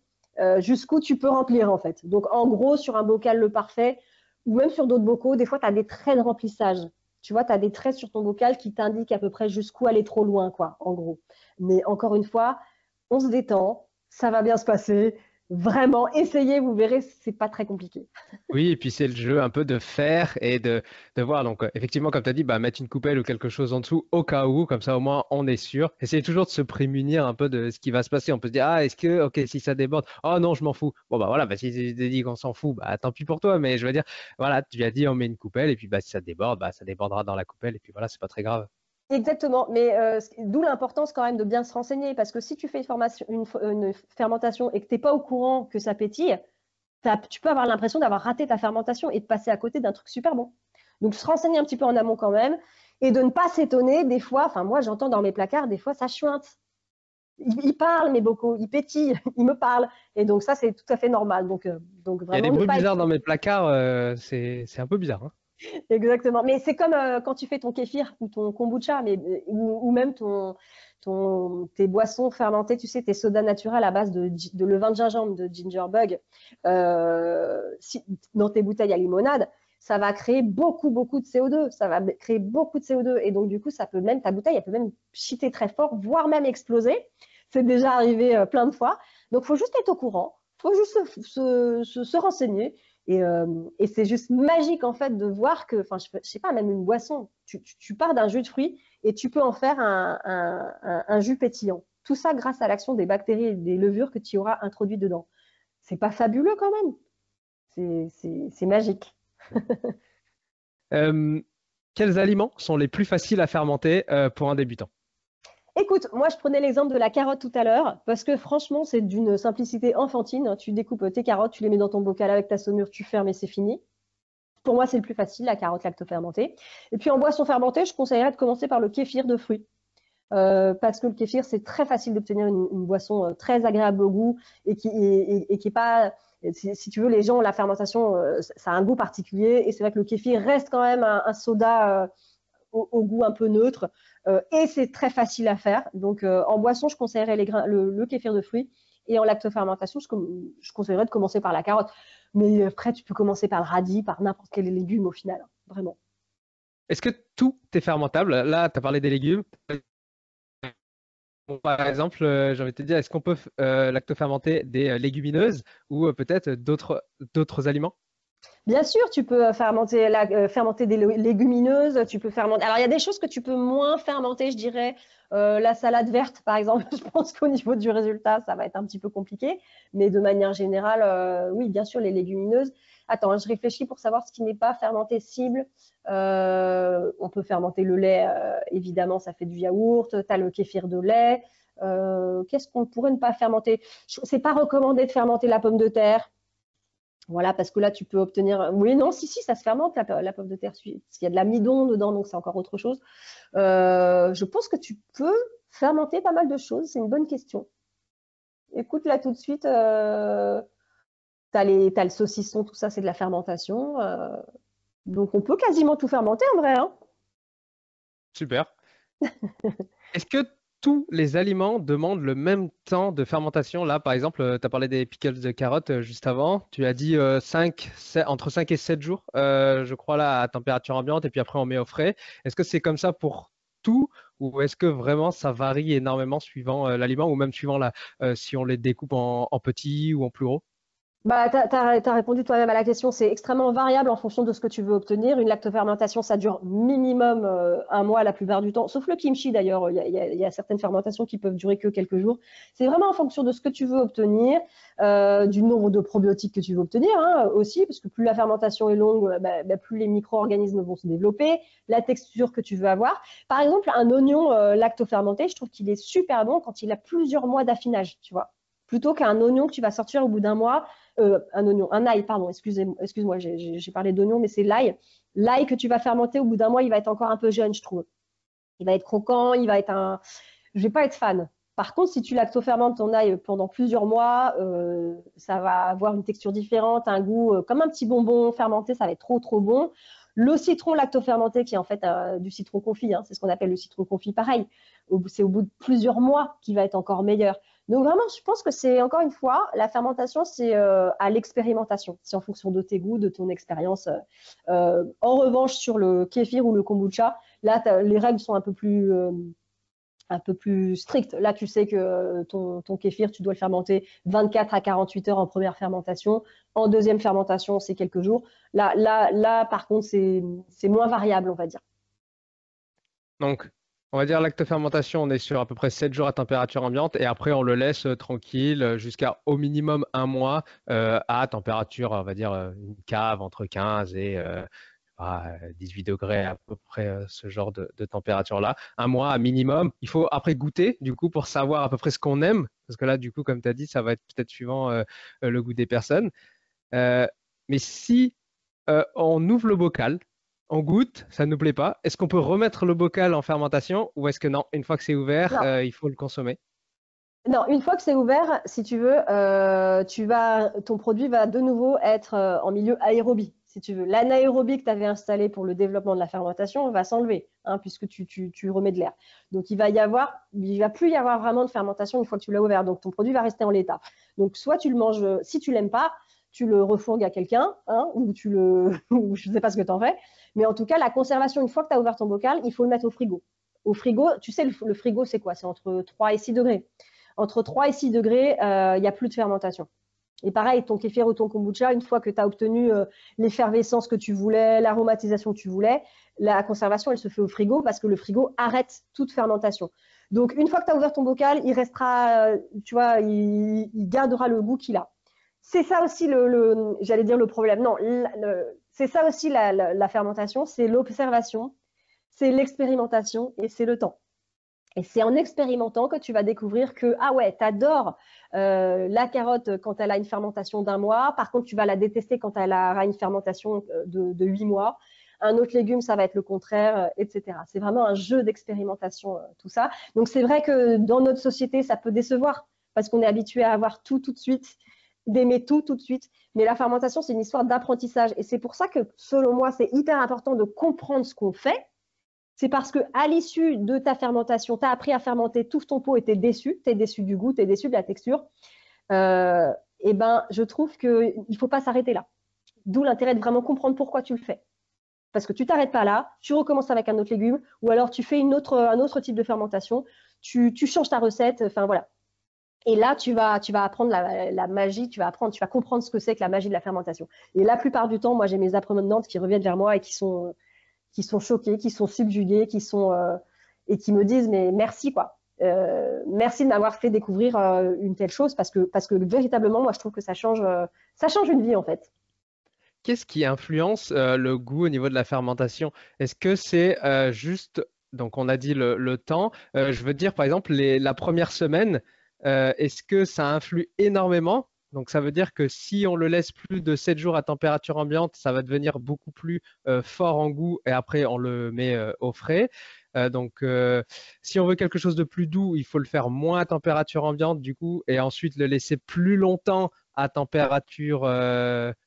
jusqu'où tu peux remplir, en fait. Donc, en gros, sur un bocal le parfait, ou même sur d'autres bocaux, des fois, tu as des traits de remplissage. Tu vois, tu as des traits sur ton bocal qui t'indiquent à peu près jusqu'où aller trop loin, quoi, en gros. Mais encore une fois, on se détend, ça va bien se passer. Vraiment, essayez, vous verrez, c'est pas très compliqué. oui, et puis c'est le jeu un peu de faire et de voir. Donc, effectivement, comme tu as dit, bah, mettre une coupelle ou quelque chose en dessous au cas où, comme ça au moins on est sûr. Essayez toujours de se prémunir un peu de ce qui va se passer. On peut se dire, ah, est-ce que, ok, si ça déborde, oh non, je m'en fous. Bon, bah voilà, bah, si tu dit qu'on s'en fout, bah tant pis pour toi. Mais je veux dire, voilà, tu as dit, on met une coupelle, et puis bah, si ça déborde, bah, ça débordera dans la coupelle, et puis voilà, c'est pas très grave. Exactement, mais d'où l'importance quand même de bien se renseigner, parce que si tu fais une fermentation et que tu n'es pas au courant que ça pétille, tu peux avoir l'impression d'avoir raté ta fermentation et de passer à côté d'un truc super bon. Donc se renseigner un petit peu en amont quand même, et de ne pas s'étonner des fois, enfin moi j'entends dans mes placards, des fois ça chuinte. Il parle, mes bocaux, il pétille, il me parle, et donc ça c'est tout à fait normal. Donc Il y a des vraiment ne bruits pas être bizarres dans mes placards, c'est un peu bizarre, hein. exactement. Mais c'est comme quand tu fais ton kéfir ou ton kombucha, ou même tes boissons fermentées, tu sais, tes sodas naturels à base de levain de gingembre, de ginger bug, dans tes bouteilles à limonade, ça va créer beaucoup, beaucoup de CO2. Ça va créer beaucoup de CO2. Et donc, du coup, ta bouteille, elle peut même chiter très fort, voire même exploser. C'est déjà arrivé plein de fois. Donc, il faut juste être au courant. Il faut juste se renseigner. Et c'est juste magique en fait de voir que, enfin, je sais pas, même une boisson, tu pars d'un jus de fruits et tu peux en faire un jus pétillant. Tout ça grâce à l'action des bactéries et des levures que tu auras introduites dedans. C'est pas fabuleux quand même? C'est magique. Euh, Quels aliments sont les plus faciles à fermenter pour un débutant? Écoute, moi je prenais l'exemple de la carotte tout à l'heure parce que franchement c'est d'une simplicité enfantine. Tu découpes tes carottes, tu les mets dans ton bocal avec ta saumure, tu fermes et c'est fini. Pour moi, c'est le plus facile, la carotte lactofermentée. Et puis en boisson fermentée, je conseillerais de commencer par le kéfir de fruits. Parce que le kéfir, c'est très facile d'obtenir une boisson très agréable au goût et qui est pas. Si tu veux, les gens, la fermentation, ça a un goût particulier. Et c'est vrai que le kéfir reste quand même un soda au goût un peu neutre. Et c'est très facile à faire. Donc en boisson, je conseillerais le kéfir de fruits. Et en lactofermentation, je conseillerais de commencer par la carotte. Mais après, tu peux commencer par le radis, par n'importe quel légume au final. Vraiment. Est-ce que tout est fermentable? Là, tu as parlé des légumes. Bon, par exemple, j'ai envie de te dire, est-ce qu'on peut lactofermenter des légumineuses ou peut-être d'autres aliments? Bien sûr, tu peux fermenter des légumineuses, tu peux fermenter. Alors, il y a des choses que tu peux moins fermenter, je dirais. La salade verte, par exemple, je pense qu'au niveau du résultat, ça va être un petit peu compliqué. Mais de manière générale, oui, bien sûr, les légumineuses. Attends, je réfléchis pour savoir ce qui n'est pas fermenté cible. On peut fermenter le lait, évidemment, ça fait du yaourt. Tu as le kéfir de lait. Qu'est-ce qu'on pourrait ne pas fermenter? C'est pas recommandé de fermenter la pomme de terre. Voilà, parce que là, tu peux obtenir. Oui, non, si, ça se fermente, la pomme de terre, parce qu'il y a de l'amidon dedans, donc c'est encore autre chose. Je pense que tu peux fermenter pas mal de choses, c'est une bonne question. Écoute, là, tout de suite, t'as le saucisson, tout ça, c'est de la fermentation. Donc, on peut quasiment tout fermenter en vrai, hein. Super. Est-ce que tous les aliments demandent le même temps de fermentation? Là, par exemple, tu as parlé des pickles de carottes juste avant. Tu as dit entre 5 et 7 jours, je crois, là, à température ambiante, et puis après, on met au frais. Est-ce que c'est comme ça pour tout, ou est-ce que vraiment ça varie énormément suivant l'aliment, ou même suivant si on les découpe en petits ou en plus gros? Bah, tu as répondu toi-même à la question. C'est extrêmement variable en fonction de ce que tu veux obtenir. Une lactofermentation, ça dure minimum 1 mois la plupart du temps, sauf le kimchi d'ailleurs. Il y a certaines fermentations qui peuvent durer que quelques jours. C'est vraiment en fonction de ce que tu veux obtenir, du nombre de probiotiques que tu veux obtenir aussi, parce que plus la fermentation est longue, plus les micro-organismes vont se développer, la texture que tu veux avoir. Par exemple, un oignon lactofermenté, je trouve qu'il est super bon quand il a plusieurs mois d'affinage, tu vois, plutôt qu'un oignon que tu vas sortir au bout d'un mois. Un ail, pardon, excuse-moi, j'ai parlé d'oignon, mais c'est l'ail. L'ail que tu vas fermenter au bout d'un mois, il va être encore un peu jeune, je trouve. Il va être croquant, je vais pas être fan. Par contre, si tu lactofermentes ton ail pendant plusieurs mois, ça va avoir une texture différente, un goût comme un petit bonbon fermenté, ça va être trop trop bon. Le citron lactofermenté, qui est en fait du citron confit, c'est ce qu'on appelle le citron confit, pareil. C'est au bout de plusieurs mois qu'il va être encore meilleur. Donc vraiment, je pense que c'est encore une fois, la fermentation, c'est à l'expérimentation. C'est en fonction de tes goûts, de ton expérience. En revanche, sur le kéfir ou le kombucha, là, les règles sont un peu plus strictes. Là, tu sais que ton kéfir, tu dois le fermenter 24 à 48 heures en première fermentation. En deuxième fermentation, c'est quelques jours. Là, par contre, c'est moins variable, on va dire. Donc, on va dire lactofermentation, on est sur à peu près 7 jours à température ambiante et après on le laisse tranquille jusqu'à au minimum 1 mois à température, on va dire une cave entre 15 et 18 degrés à peu près ce genre de température-là. 1 mois à minimum. Il faut après goûter du coup pour savoir à peu près ce qu'on aime parce que là du coup comme tu as dit ça va être peut-être suivant le goût des personnes. Euh, mais si on ouvre le bocal, on goûte, ça ne nous plaît pas. Est-ce qu'on peut remettre le bocal en fermentation ou est-ce que non, une fois que c'est ouvert, Non, il faut le consommer? non, une fois que c'est ouvert, si tu veux, ton produit va de nouveau être en milieu aérobie, si tu veux. L'anaérobie que tu avais installé pour le développement de la fermentation va s'enlever, puisque tu remets de l'air. Donc il va plus y avoir vraiment de fermentation une fois que tu l'as ouvert. Donc ton produit va rester en l'état. Donc soit tu le manges, si tu l'aimes pas, tu le refourgues à quelqu'un, ou ou je ne sais pas ce que tu en fais. Mais en tout cas, la conservation, une fois que tu as ouvert ton bocal, il faut le mettre au frigo. Au frigo, tu sais, le frigo, c'est quoi? C'est entre 3 et 6 degrés. Entre 3 et 6 degrés, il n'y a plus de fermentation. Et pareil, ton kéfir ou ton kombucha, une fois que tu as obtenu l'effervescence que tu voulais, l'aromatisation que tu voulais, la conservation, elle se fait au frigo parce que le frigo arrête toute fermentation. Donc, une fois que tu as ouvert ton bocal, il restera, tu vois, il gardera le goût qu'il a. C'est ça aussi j'allais dire le problème. Non, c'est ça aussi la fermentation, c'est l'observation, c'est l'expérimentation et c'est le temps. Et c'est en expérimentant que tu vas découvrir que, ah ouais, t'adores la carotte quand elle a une fermentation d'1 mois. Par contre, tu vas la détester quand elle aura une fermentation de 8 mois. Un autre légume, ça va être le contraire, etc. C'est vraiment un jeu d'expérimentation, tout ça. Donc, c'est vrai que dans notre société, ça peut décevoir parce qu'on est habitué à avoir tout de suite, d'aimer tout de suite. Mais la fermentation, c'est une histoire d'apprentissage. Et c'est pour ça que, selon moi, c'est hyper important de comprendre ce qu'on fait. C'est parce qu'à l'issue de ta fermentation, tu as appris à fermenter, tout ton pot et tu es déçu du goût, tu es déçu de la texture. Et ben, je trouve qu'il ne faut pas s'arrêter là. D'où l'intérêt de vraiment comprendre pourquoi tu le fais. Parce que tu t'arrêtes pas là, tu recommences avec un autre légume, ou alors tu fais un autre type de fermentation, tu changes ta recette, enfin voilà. Et là, tu vas apprendre la magie, tu vas comprendre ce que c'est que la magie de la fermentation. Et la plupart du temps, moi, j'ai mes apprenantes qui reviennent vers moi et qui sont choqués, qui sont subjugués, et qui me disent mais merci quoi. Merci de m'avoir fait découvrir une telle chose parce que véritablement moi je trouve que ça change une vie en fait. Qu'est-ce qui influence le goût au niveau de la fermentation? Est-ce que c'est juste, donc on a dit le temps, je veux dire par exemple la première semaine, est-ce que ça influe énormément? Donc ça veut dire que si on le laisse plus de 7 jours à température ambiante, ça va devenir beaucoup plus fort en goût et après on le met au frais. Si on veut quelque chose de plus doux, il faut le faire moins à température ambiante du coup et ensuite le laisser plus longtemps à température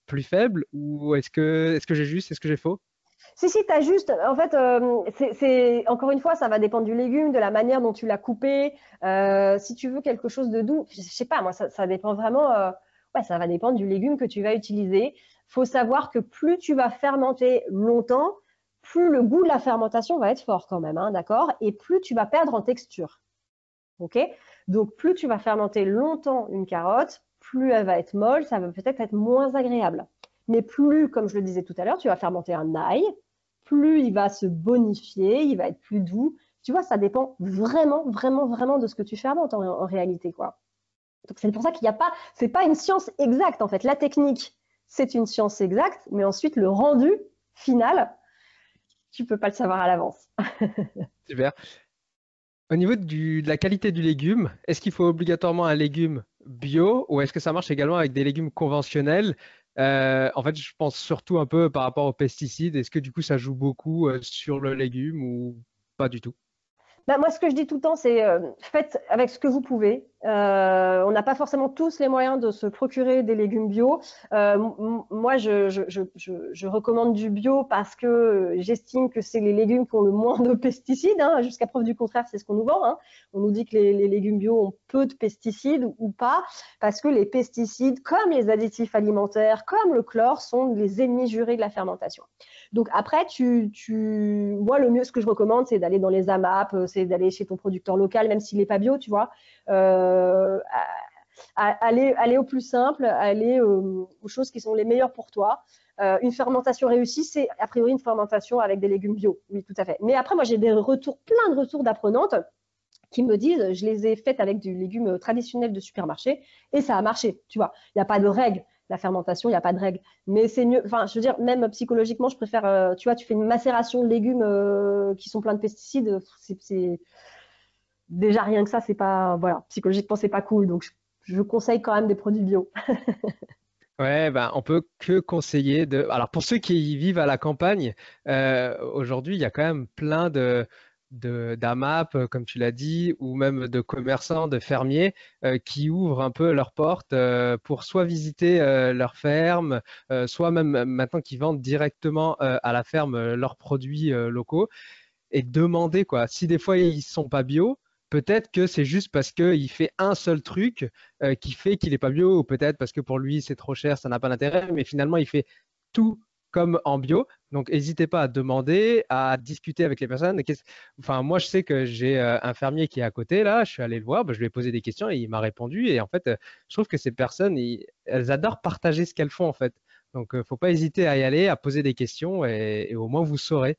plus faible ou est-ce que j'ai juste, est-ce que j'ai faux? Si, tu as juste, en fait, encore une fois, ça va dépendre du légume, de la manière dont tu l'as coupé. Si tu veux quelque chose de doux, je sais pas, moi, ça dépend vraiment, ouais, ça va dépendre du légume que tu vas utiliser. Faut savoir que plus tu vas fermenter longtemps, plus le goût de la fermentation va être fort quand même, hein, d'accord? Et plus tu vas perdre en texture. Ok? Donc, plus tu vas fermenter longtemps une carotte, plus elle va être molle, ça va peut-être être moins agréable. Mais plus, comme je le disais tout à l'heure, tu vas fermenter un ail, plus il va se bonifier, il va être plus doux. Tu vois, ça dépend vraiment, vraiment, vraiment de ce que tu fermentes en réalité, quoi. Donc, c'est pour ça qu'il n'y a pas, c'est pas une science exacte, en fait. La technique, c'est une science exacte, mais ensuite, le rendu final, tu peux pas le savoir à l'avance. Super. Au niveau de la qualité du légume, est-ce qu'il faut obligatoirement un légume bio ou est-ce que ça marche également avec des légumes conventionnels? En fait, je pense surtout un peu par rapport aux pesticides. Est-ce que du coup, ça joue beaucoup sur le légume ou pas du tout? Bah, moi, ce que je dis tout le temps, c'est faites avec ce que vous pouvez. On n'a pas forcément tous les moyens de se procurer des légumes bio. Moi, je recommande du bio parce que j'estime que c'est les légumes qui ont le moins de pesticides, hein. Jusqu'à preuve du contraire, c'est ce qu'on nous vend, hein. On nous dit que les légumes bio ont peu de pesticides ou pas, parce que les pesticides, comme les additifs alimentaires, comme le chlore, sont les ennemis jurés de la fermentation. Donc après, moi, le mieux, ce que je recommande, c'est d'aller dans les AMAP, c'est d'aller chez ton producteur local, même s'il n'est pas bio, tu vois. Aller au plus simple, aller aux choses qui sont les meilleures pour toi. Une fermentation réussie, c'est a priori une fermentation avec des légumes bio. Oui, tout à fait. Mais après, moi, j'ai plein de retours d'apprenantes qui me disent, je les ai faites avec du légume traditionnel de supermarché et ça a marché, tu vois. Il n'y a pas de règle. La fermentation, il n'y a pas de règle. Mais c'est mieux, enfin, je veux dire, même psychologiquement, je préfère, tu vois, tu fais une macération de légumes qui sont pleins de pesticides, c'est déjà rien que ça, c'est pas, voilà, psychologiquement, c'est pas cool. Donc, je conseille quand même des produits bio. Ouais, ben, on peut que conseiller de. Alors pour ceux qui vivent à la campagne, aujourd'hui, il y a quand même plein d'AMAP, comme tu l'as dit, ou même de commerçants, de fermiers qui ouvrent un peu leurs portes pour soit visiter leur ferme, soit même maintenant qui vendent directement à la ferme leurs produits locaux et demander quoi. Si des fois ils sont pas bio, peut-être que c'est juste parce qu'il fait un seul truc qui fait qu'il est pas bio, ou peut-être parce que pour lui c'est trop cher, ça n'a pas d'intérêt, mais finalement il fait tout comme en bio. Donc n'hésitez pas à demander, à discuter avec les personnes. Enfin, moi je sais que j'ai un fermier qui est à côté là, je suis allé le voir, bah, je lui ai posé des questions et il m'a répondu. Et en fait, je trouve que ces personnes, elles adorent partager ce qu'elles font en fait. Donc, faut pas hésiter à y aller, à poser des questions et au moins vous saurez.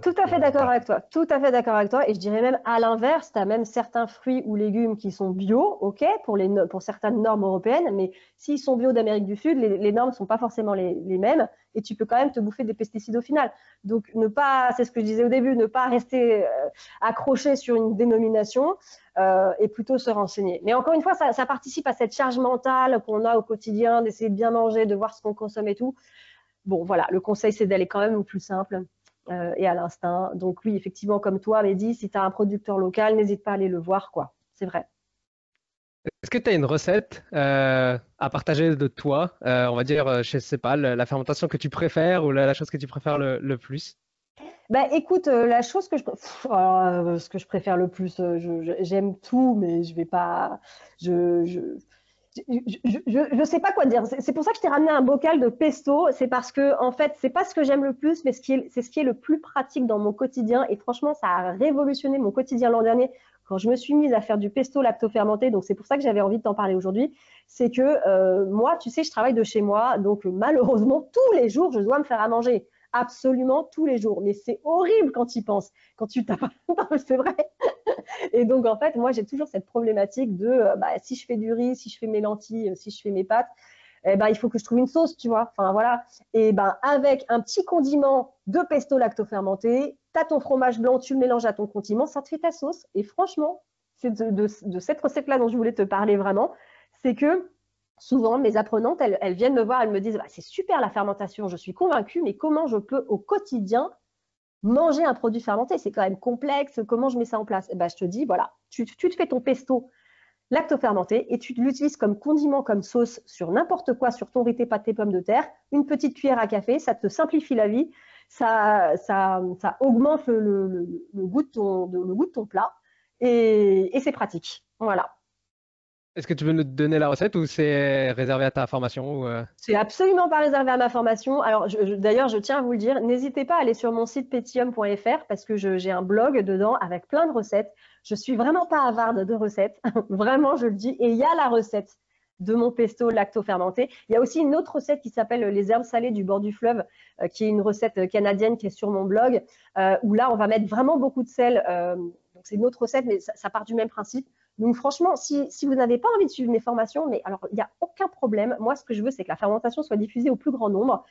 Tout à fait d'accord Voilà. avec toi. Tout à fait d'accord avec toi. Et je dirais même à l'inverse, tu as même certains fruits ou légumes qui sont bio, ok, pour certaines normes européennes, mais s'ils sont bio d'Amérique du Sud, les normes ne sont pas forcément les mêmes et tu peux quand même te bouffer des pesticides au final. Donc, ne pas, c'est ce que je disais au début, ne pas rester accroché sur une dénomination et plutôt se renseigner. Mais encore une fois, ça participe à cette charge mentale qu'on a au quotidien, d'essayer de bien manger, de voir ce qu'on consomme et tout. Bon, voilà, le conseil, c'est d'aller quand même au plus simple et à l'instinct. Donc oui, effectivement, comme toi, Mehdi, si tu as un producteur local, n'hésite pas à aller le voir, quoi. C'est vrai. Est-ce que tu as une recette à partager de toi? On va dire, je sais pas, la fermentation que tu préfères ou la chose que tu préfères le plus? Bah écoute, la chose que ce que je préfère le plus, j'aime tout, mais je vais pas, je, je, je sais pas quoi dire. C'est pour ça que je t'ai ramené un bocal de pesto. C'est parce que, en fait, c'est pas ce que j'aime le plus, mais c'est ce qui est le plus pratique dans mon quotidien. Et franchement, ça a révolutionné mon quotidien l'an dernier quand je me suis mise à faire du pesto lacto-fermenté. Donc, c'est pour ça que j'avais envie de t'en parler aujourd'hui. C'est que moi, tu sais, je travaille de chez moi. Donc, malheureusement, tous les jours, je dois me faire à manger. Absolument tous les jours. Mais c'est horrible quand tu y penses. Quand tu tapes. C'est vrai. Et donc, en fait, moi, j'ai toujours cette problématique de bah, si je fais du riz, si je fais mes lentilles, si je fais mes pâtes, eh ben, il faut que je trouve une sauce, tu vois. Enfin, voilà. Et ben, avec un petit condiment de pesto lacto-fermenté, tu as ton fromage blanc, tu le mélanges à ton condiment, ça te fait ta sauce. Et franchement, c'est de cette recette-là dont je voulais te parler vraiment, c'est que souvent, mes apprenantes, elles viennent me voir, elles me disent bah, c'est super la fermentation, je suis convaincue, mais comment je peux au quotidien manger un produit fermenté, c'est quand même complexe. Comment je mets ça en place? Eh ben, je te dis, voilà, tu te fais ton pesto lacto-fermenté et tu l'utilises comme condiment, comme sauce sur n'importe quoi, sur ton riz, tes pâtes, tes pommes de terre, une petite cuillère à café, ça te simplifie la vie. ça augmente le goût le goût de ton plat et c'est pratique. Voilà. Est-ce que tu veux nous donner la recette ou c'est réservé à ta formation ou. C'est absolument pas réservé à ma formation. Alors, d'ailleurs, je tiens à vous le dire, n'hésitez pas à aller sur mon site petium.fr parce que j'ai un blog dedans avec plein de recettes. Je suis vraiment pas avarde de recettes, vraiment, je le dis. Et il y a la recette de mon pesto lacto-fermenté. Il y a aussi une autre recette qui s'appelle les herbes salées du bord du fleuve, qui est une recette canadienne qui est sur mon blog, où là, on va mettre vraiment beaucoup de sel. Donc, c'est une autre recette, mais ça part du même principe. Donc franchement, si vous n'avez pas envie de suivre mes formations, mais alors il n'y a aucun problème. Moi, ce que je veux, c'est que la fermentation soit diffusée au plus grand nombre.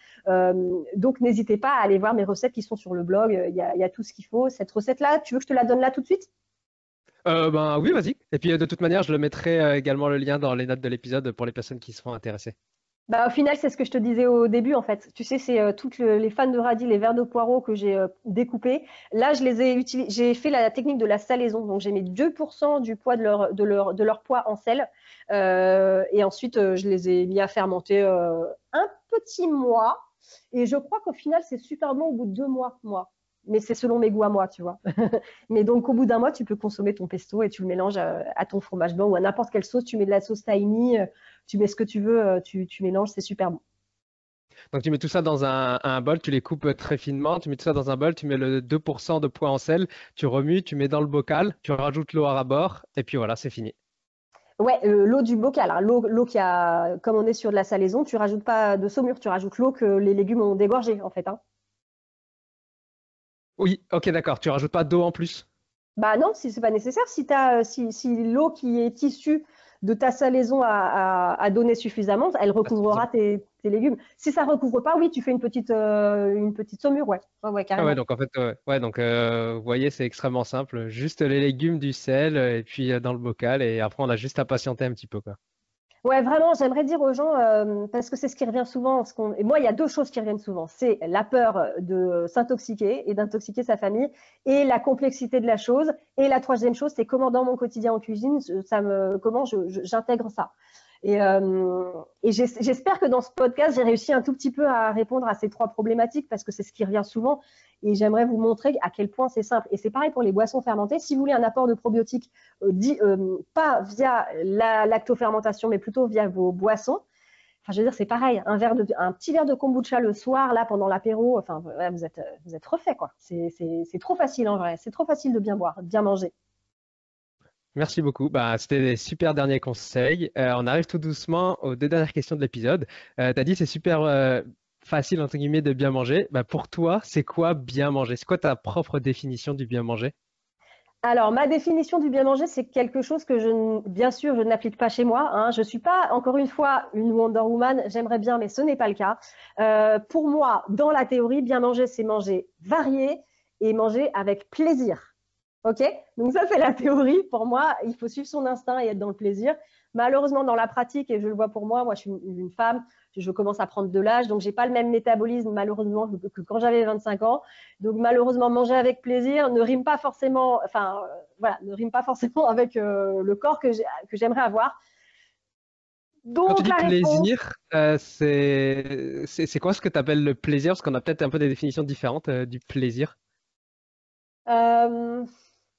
Donc n'hésitez pas à aller voir mes recettes qui sont sur le blog. Il y a tout ce qu'il faut. Cette recette-là, tu veux que je te la donne là tout de suite? Ben oui, vas-y. Et puis de toute manière, je le mettrai également le lien dans les notes de l'épisode pour les personnes qui seront intéressées. Bah, au final, c'est ce que je te disais au début, en fait. Tu sais, c'est toutes les fans de radis, les verres de poireaux que j'ai découpés. Là, je les ai utilisés. J'ai fait la technique de la salaison. Donc, j'ai mis 2% du poids de leur poids en sel. Et ensuite, je les ai mis à fermenter un petit mois. Et je crois qu'au final, c'est super bon au bout de 2 mois, moi. Mais c'est selon mes goûts à moi, tu vois. Mais donc, au bout d'un mois, tu peux consommer ton pesto et tu le mélanges à ton fromage blanc ou à n'importe quelle sauce. Tu mets de la sauce tahini, tu mets ce que tu veux, tu mélanges, c'est super bon. Donc tu mets tout ça dans un bol, tu les coupes très finement, tu mets tout ça dans un bol, tu mets le 2% de poids en sel, tu remues, tu mets dans le bocal, tu rajoutes l'eau à ras-bord, et puis voilà, c'est fini. Ouais, l'eau du bocal, hein, l'eau qui a, comme on est sur de la salaison, tu rajoutes pas de saumure, tu rajoutes l'eau que les légumes ont dégorgée, en fait, hein. Oui, ok, d'accord, tu rajoutes pas d'eau en plus. Bah non, si c'est pas nécessaire. Si l'eau qui est issue de ta salaison a donné suffisamment, elle Ah, c'est recouvrira suffisant. tes légumes. Si ça recouvre pas, oui, tu fais une petite saumure, ouais. Ouais, Ah ouais, carrément. donc en fait, ouais, donc vous voyez, c'est extrêmement simple. Juste les légumes, du sel, et puis dans le bocal, et après on a juste à patienter un petit peu, quoi. Ouais, vraiment, j'aimerais dire aux gens, parce que c'est ce qui revient souvent, et moi, il y a deux choses qui reviennent souvent. C'est la peur de s'intoxiquer et d'intoxiquer sa famille, et la complexité de la chose. Et la troisième chose, c'est comment dans mon quotidien en cuisine, comment j'intègre ça. Et j'espère que dans ce podcast, j'ai réussi un tout petit peu à répondre à ces trois problématiques parce que c'est ce qui revient souvent. Et j'aimerais vous montrer à quel point c'est simple. Et c'est pareil pour les boissons fermentées. Si vous voulez un apport de probiotiques, pas via la lactofermentation, mais plutôt via vos boissons, enfin, je veux dire, c'est pareil. Un petit verre de kombucha le soir, là, pendant l'apéro, enfin, voilà, vous êtes refait, quoi. C'est trop facile en vrai. C'est trop facile de bien boire, de bien manger. Merci beaucoup. Bah, c'était des super derniers conseils. On arrive tout doucement aux deux dernières questions de l'épisode. Tu as dit c'est super facile, entre guillemets, de bien manger. Bah, pour toi, c'est quoi bien manger? C'est quoi ta propre définition du bien manger? Alors, ma définition du bien manger, c'est quelque chose que bien sûr, je n'applique pas chez moi, hein. Je ne suis pas, encore une fois, une Wonder Woman. J'aimerais bien, mais ce n'est pas le cas. Pour moi, dans la théorie, bien manger, c'est manger varié et manger avec plaisir. OK? Donc ça, c'est la théorie. Pour moi, il faut suivre son instinct et être dans le plaisir. Malheureusement, dans la pratique, et je le vois pour moi, je suis une femme, je commence à prendre de l'âge, donc j'ai pas le même métabolisme, malheureusement, que quand j'avais 25 ans. Donc malheureusement, manger avec plaisir ne rime pas forcément, enfin, voilà, ne rime pas forcément avec le corps que j'aimerais avoir. Quand tu Donc dis la réponse, plaisir, c'est quoi ce que tu appelles le plaisir? Parce qu'on a peut-être un peu des définitions différentes du plaisir. euh,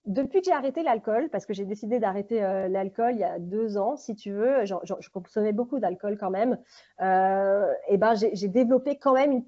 depuis que j'ai arrêté l'alcool, parce que j'ai décidé d'arrêter l'alcool il y a 2 ans, si tu veux, je consommais beaucoup d'alcool quand même, et ben j'ai développé quand même une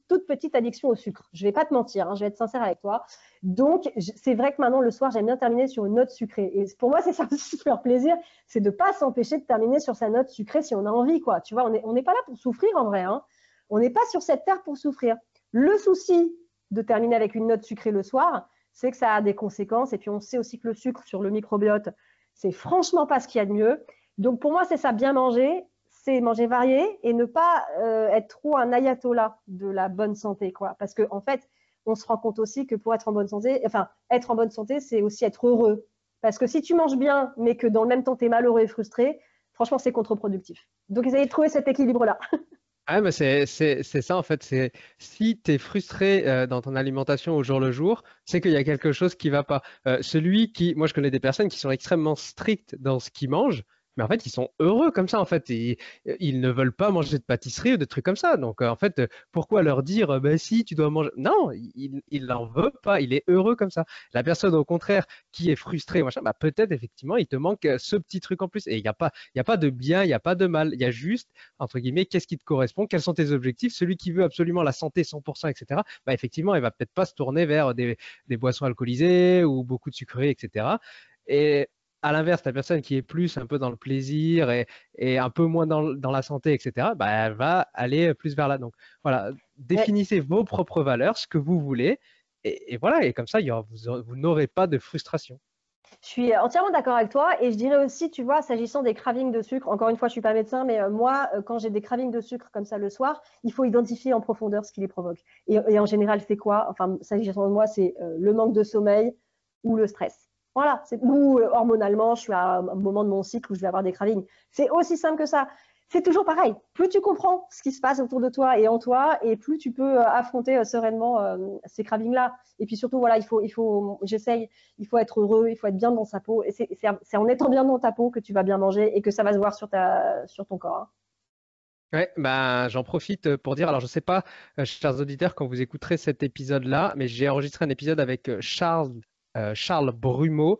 toute petite addiction au sucre. Je vais pas te mentir, hein, je vais être sincère avec toi. Donc, c'est vrai que maintenant, le soir, j'aime bien terminer sur une note sucrée. Et pour moi, c'est ça aussi super plaisir, c'est de pas s'empêcher de terminer sur sa note sucrée si on a envie, quoi. Tu vois, on n'est pas là pour souffrir en vrai, hein. On n'est pas sur cette terre pour souffrir. Le souci de terminer avec une note sucrée le soir, c'est que ça a des conséquences. Et puis, on sait aussi que le sucre sur le microbiote, c'est franchement pas ce qu'il y a de mieux. Donc, pour moi, c'est ça, bien manger, c'est manger varié et ne pas être trop un ayatollah de la bonne santé, quoi. Parce qu'en fait, on se rend compte aussi que pour être en bonne santé, enfin, être en bonne santé, c'est aussi être heureux. Parce que si tu manges bien, mais que dans le même temps, tu es malheureux et frustré, franchement, c'est contre-productif. Donc, essayez de trouver cet équilibre-là. Ah, mais c'est ça en fait. C'est si tu es frustré dans ton alimentation au jour le jour, c'est qu'il y a quelque chose qui va pas. Moi je connais des personnes qui sont extrêmement strictes dans ce qu'ils mangent, Mais en fait, ils sont heureux comme ça, en fait. Ils ne veulent pas manger de pâtisserie ou de trucs comme ça. Donc, en fait, pourquoi leur dire, bah si, tu dois manger. Non, il n'en veut pas. Il est heureux comme ça. La personne, au contraire, qui est frustrée, machin, bah, peut-être, effectivement, il te manque ce petit truc en plus. Et il y a pas de bien, il n'y a pas de mal. Il y a juste, entre guillemets, qu'est-ce qui te correspond, quels sont tes objectifs. Celui qui veut absolument la santé 100%, etc., bah, effectivement, il va peut-être pas se tourner vers des boissons alcoolisées ou beaucoup de sucreries, etc. Et à l'inverse, la personne qui est plus un peu dans le plaisir et un peu moins dans la santé, etc., bah, elle va aller plus vers là. Donc voilà, Ouais. définissez vos propres valeurs, ce que vous voulez, et voilà, et comme ça, vous n'aurez pas de frustration. Je suis entièrement d'accord avec toi et je dirais aussi, tu vois, s'agissant des cravings de sucre, encore une fois, je suis pas médecin, mais moi, quand j'ai des cravings de sucre comme ça le soir, il faut identifier en profondeur ce qui les provoque. Et en général, c'est quoi? Enfin, s'agissant de moi, c'est le manque de sommeil ou le stress. Voilà, ou hormonalement, je suis à un moment de mon cycle où je vais avoir des cravings. C'est aussi simple que ça. C'est toujours pareil. Plus tu comprends ce qui se passe autour de toi et en toi, et plus tu peux affronter sereinement ces cravings-là. Et puis surtout, voilà, j'essaye, il faut être heureux, il faut être bien dans sa peau. Et c'est en étant bien dans ta peau que tu vas bien manger et que ça va se voir sur ton corps, hein. Ouais, ben, j'en profite pour dire, alors je sais pas, chers auditeurs, quand vous écouterez cet épisode-là, mais j'ai enregistré un épisode avec Charles Brumeau,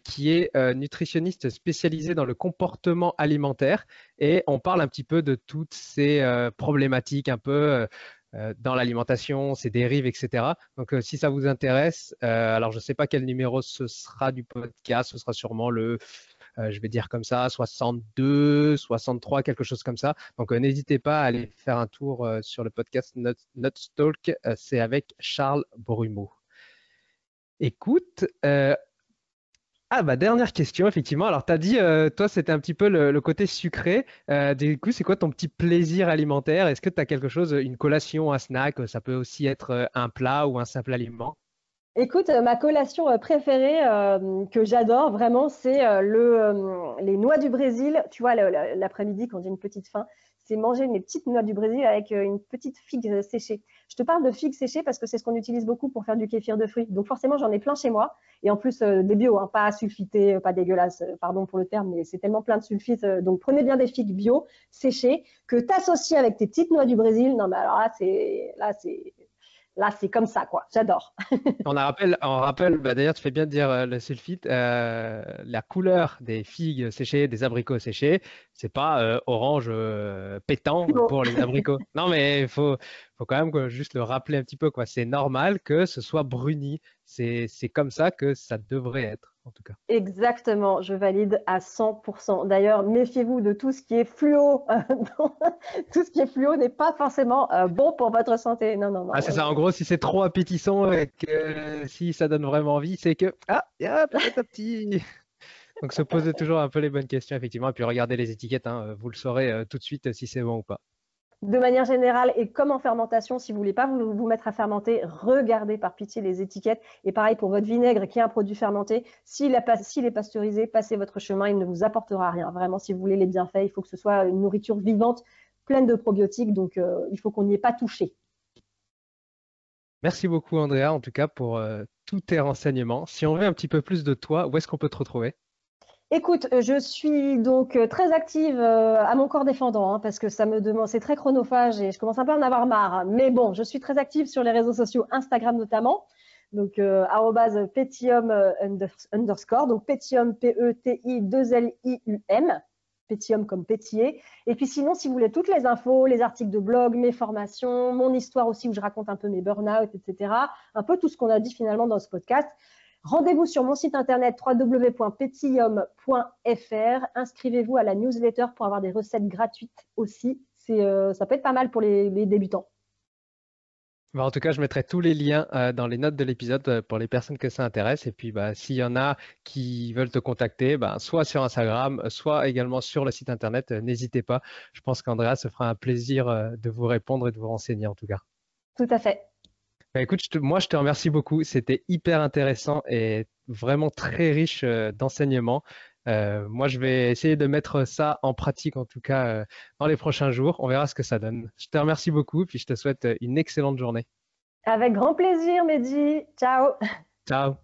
qui est nutritionniste spécialisé dans le comportement alimentaire, et on parle un petit peu de toutes ces problématiques un peu dans l'alimentation, ses dérives, etc. Donc si ça vous intéresse, alors je ne sais pas quel numéro ce sera du podcast, ce sera sûrement je vais dire comme ça, 62, 63, quelque chose comme ça. Donc, n'hésitez pas à aller faire un tour sur le podcast Nutstalk. C'est avec Charles Brumeau. Écoute, bah dernière question, effectivement. Alors, tu as dit, toi, c'était un petit peu le côté sucré. Du coup, c'est quoi ton petit plaisir alimentaire? Est-ce que tu as quelque chose, une collation, un snack? Ça peut aussi être un plat ou un simple aliment. Écoute, ma collation préférée que j'adore vraiment, c'est les noix du Brésil. Tu vois, l'après-midi, quand j'ai une petite faim, c'est manger mes petites noix du Brésil avec une petite figue séchée. Je te parle de figues séchées parce que c'est ce qu'on utilise beaucoup pour faire du kéfir de fruits. Donc forcément, j'en ai plein chez moi. Et en plus, des bio, hein, pas sulfités, pas dégueulasses, pardon pour le terme, mais c'est tellement plein de sulfites. Donc prenez bien des figues bio, séchées, que tu associes avec tes petites noix du Brésil. Non, mais alors là, c'est comme ça, quoi. J'adore. On rappelle, bah, d'ailleurs, tu fais bien de dire le sulfite, la couleur des figues séchées, des abricots séchés, c'est pas orange pétant pour les abricots. Non, mais faut quand même quoi, juste le rappeler un petit peu, quoi. C'est normal que ce soit bruni. C'est comme ça que ça devrait être, en tout cas. Exactement, je valide à 100%. D'ailleurs, méfiez-vous de tout ce qui est fluo. Tout ce qui est fluo n'est pas forcément bon pour votre santé. Non, non, Ah, non. c'est ça. En gros, si c'est trop appétissant et que si ça donne vraiment envie, c'est que il y a peut-être un petit. Donc, se poser toujours un peu les bonnes questions, effectivement, et puis regardez les étiquettes, hein, vous le saurez tout de suite si c'est bon ou pas. De manière générale, et comme en fermentation, si vous voulez pas vous mettre à fermenter, regardez par pitié les étiquettes. Et pareil pour votre vinaigre, qui est un produit fermenté, s'il est pasteurisé, passez votre chemin, il ne vous apportera rien. Vraiment, si vous voulez les bienfaits, il faut que ce soit une nourriture vivante, pleine de probiotiques. Donc, il faut qu'on n'y ait pas touché. Merci beaucoup, Andrea, en tout cas, pour tous tes renseignements. Si on veut un petit peu plus de toi, où est-ce qu'on peut te retrouver? Écoute, je suis donc très active à mon corps défendant, hein, parce que ça me demande, c'est très chronophage et je commence un peu à en avoir marre. Mais bon, je suis très active sur les réseaux sociaux, Instagram notamment. Donc, @petium underscore, donc petium, Petit-2-L-I-U-M, petium comme pétiller. Et puis sinon, si vous voulez toutes les infos, les articles de blog, mes formations, mon histoire aussi où je raconte un peu mes burn-out, etc., un peu tout ce qu'on a dit finalement dans ce podcast, rendez-vous sur mon site internet www.petium.fr. Inscrivez-vous à la newsletter pour avoir des recettes gratuites aussi. Ça peut être pas mal pour les débutants. Bah, en tout cas, je mettrai tous les liens dans les notes de l'épisode pour les personnes que ça intéresse. Et puis, bah, s'il y en a qui veulent te contacter, bah, soit sur Instagram, soit également sur le site internet, n'hésitez pas. Je pense qu'Andrea se fera un plaisir de vous répondre et de vous renseigner en tout cas. Tout à fait. Bah, écoute, moi, je te remercie beaucoup. C'était hyper intéressant et vraiment très riche d'enseignements. Moi, je vais essayer de mettre ça en pratique, en tout cas, dans les prochains jours. On verra ce que ça donne. Je te remercie beaucoup, puis je te souhaite une excellente journée. Avec grand plaisir, Mehdi. Ciao. Ciao.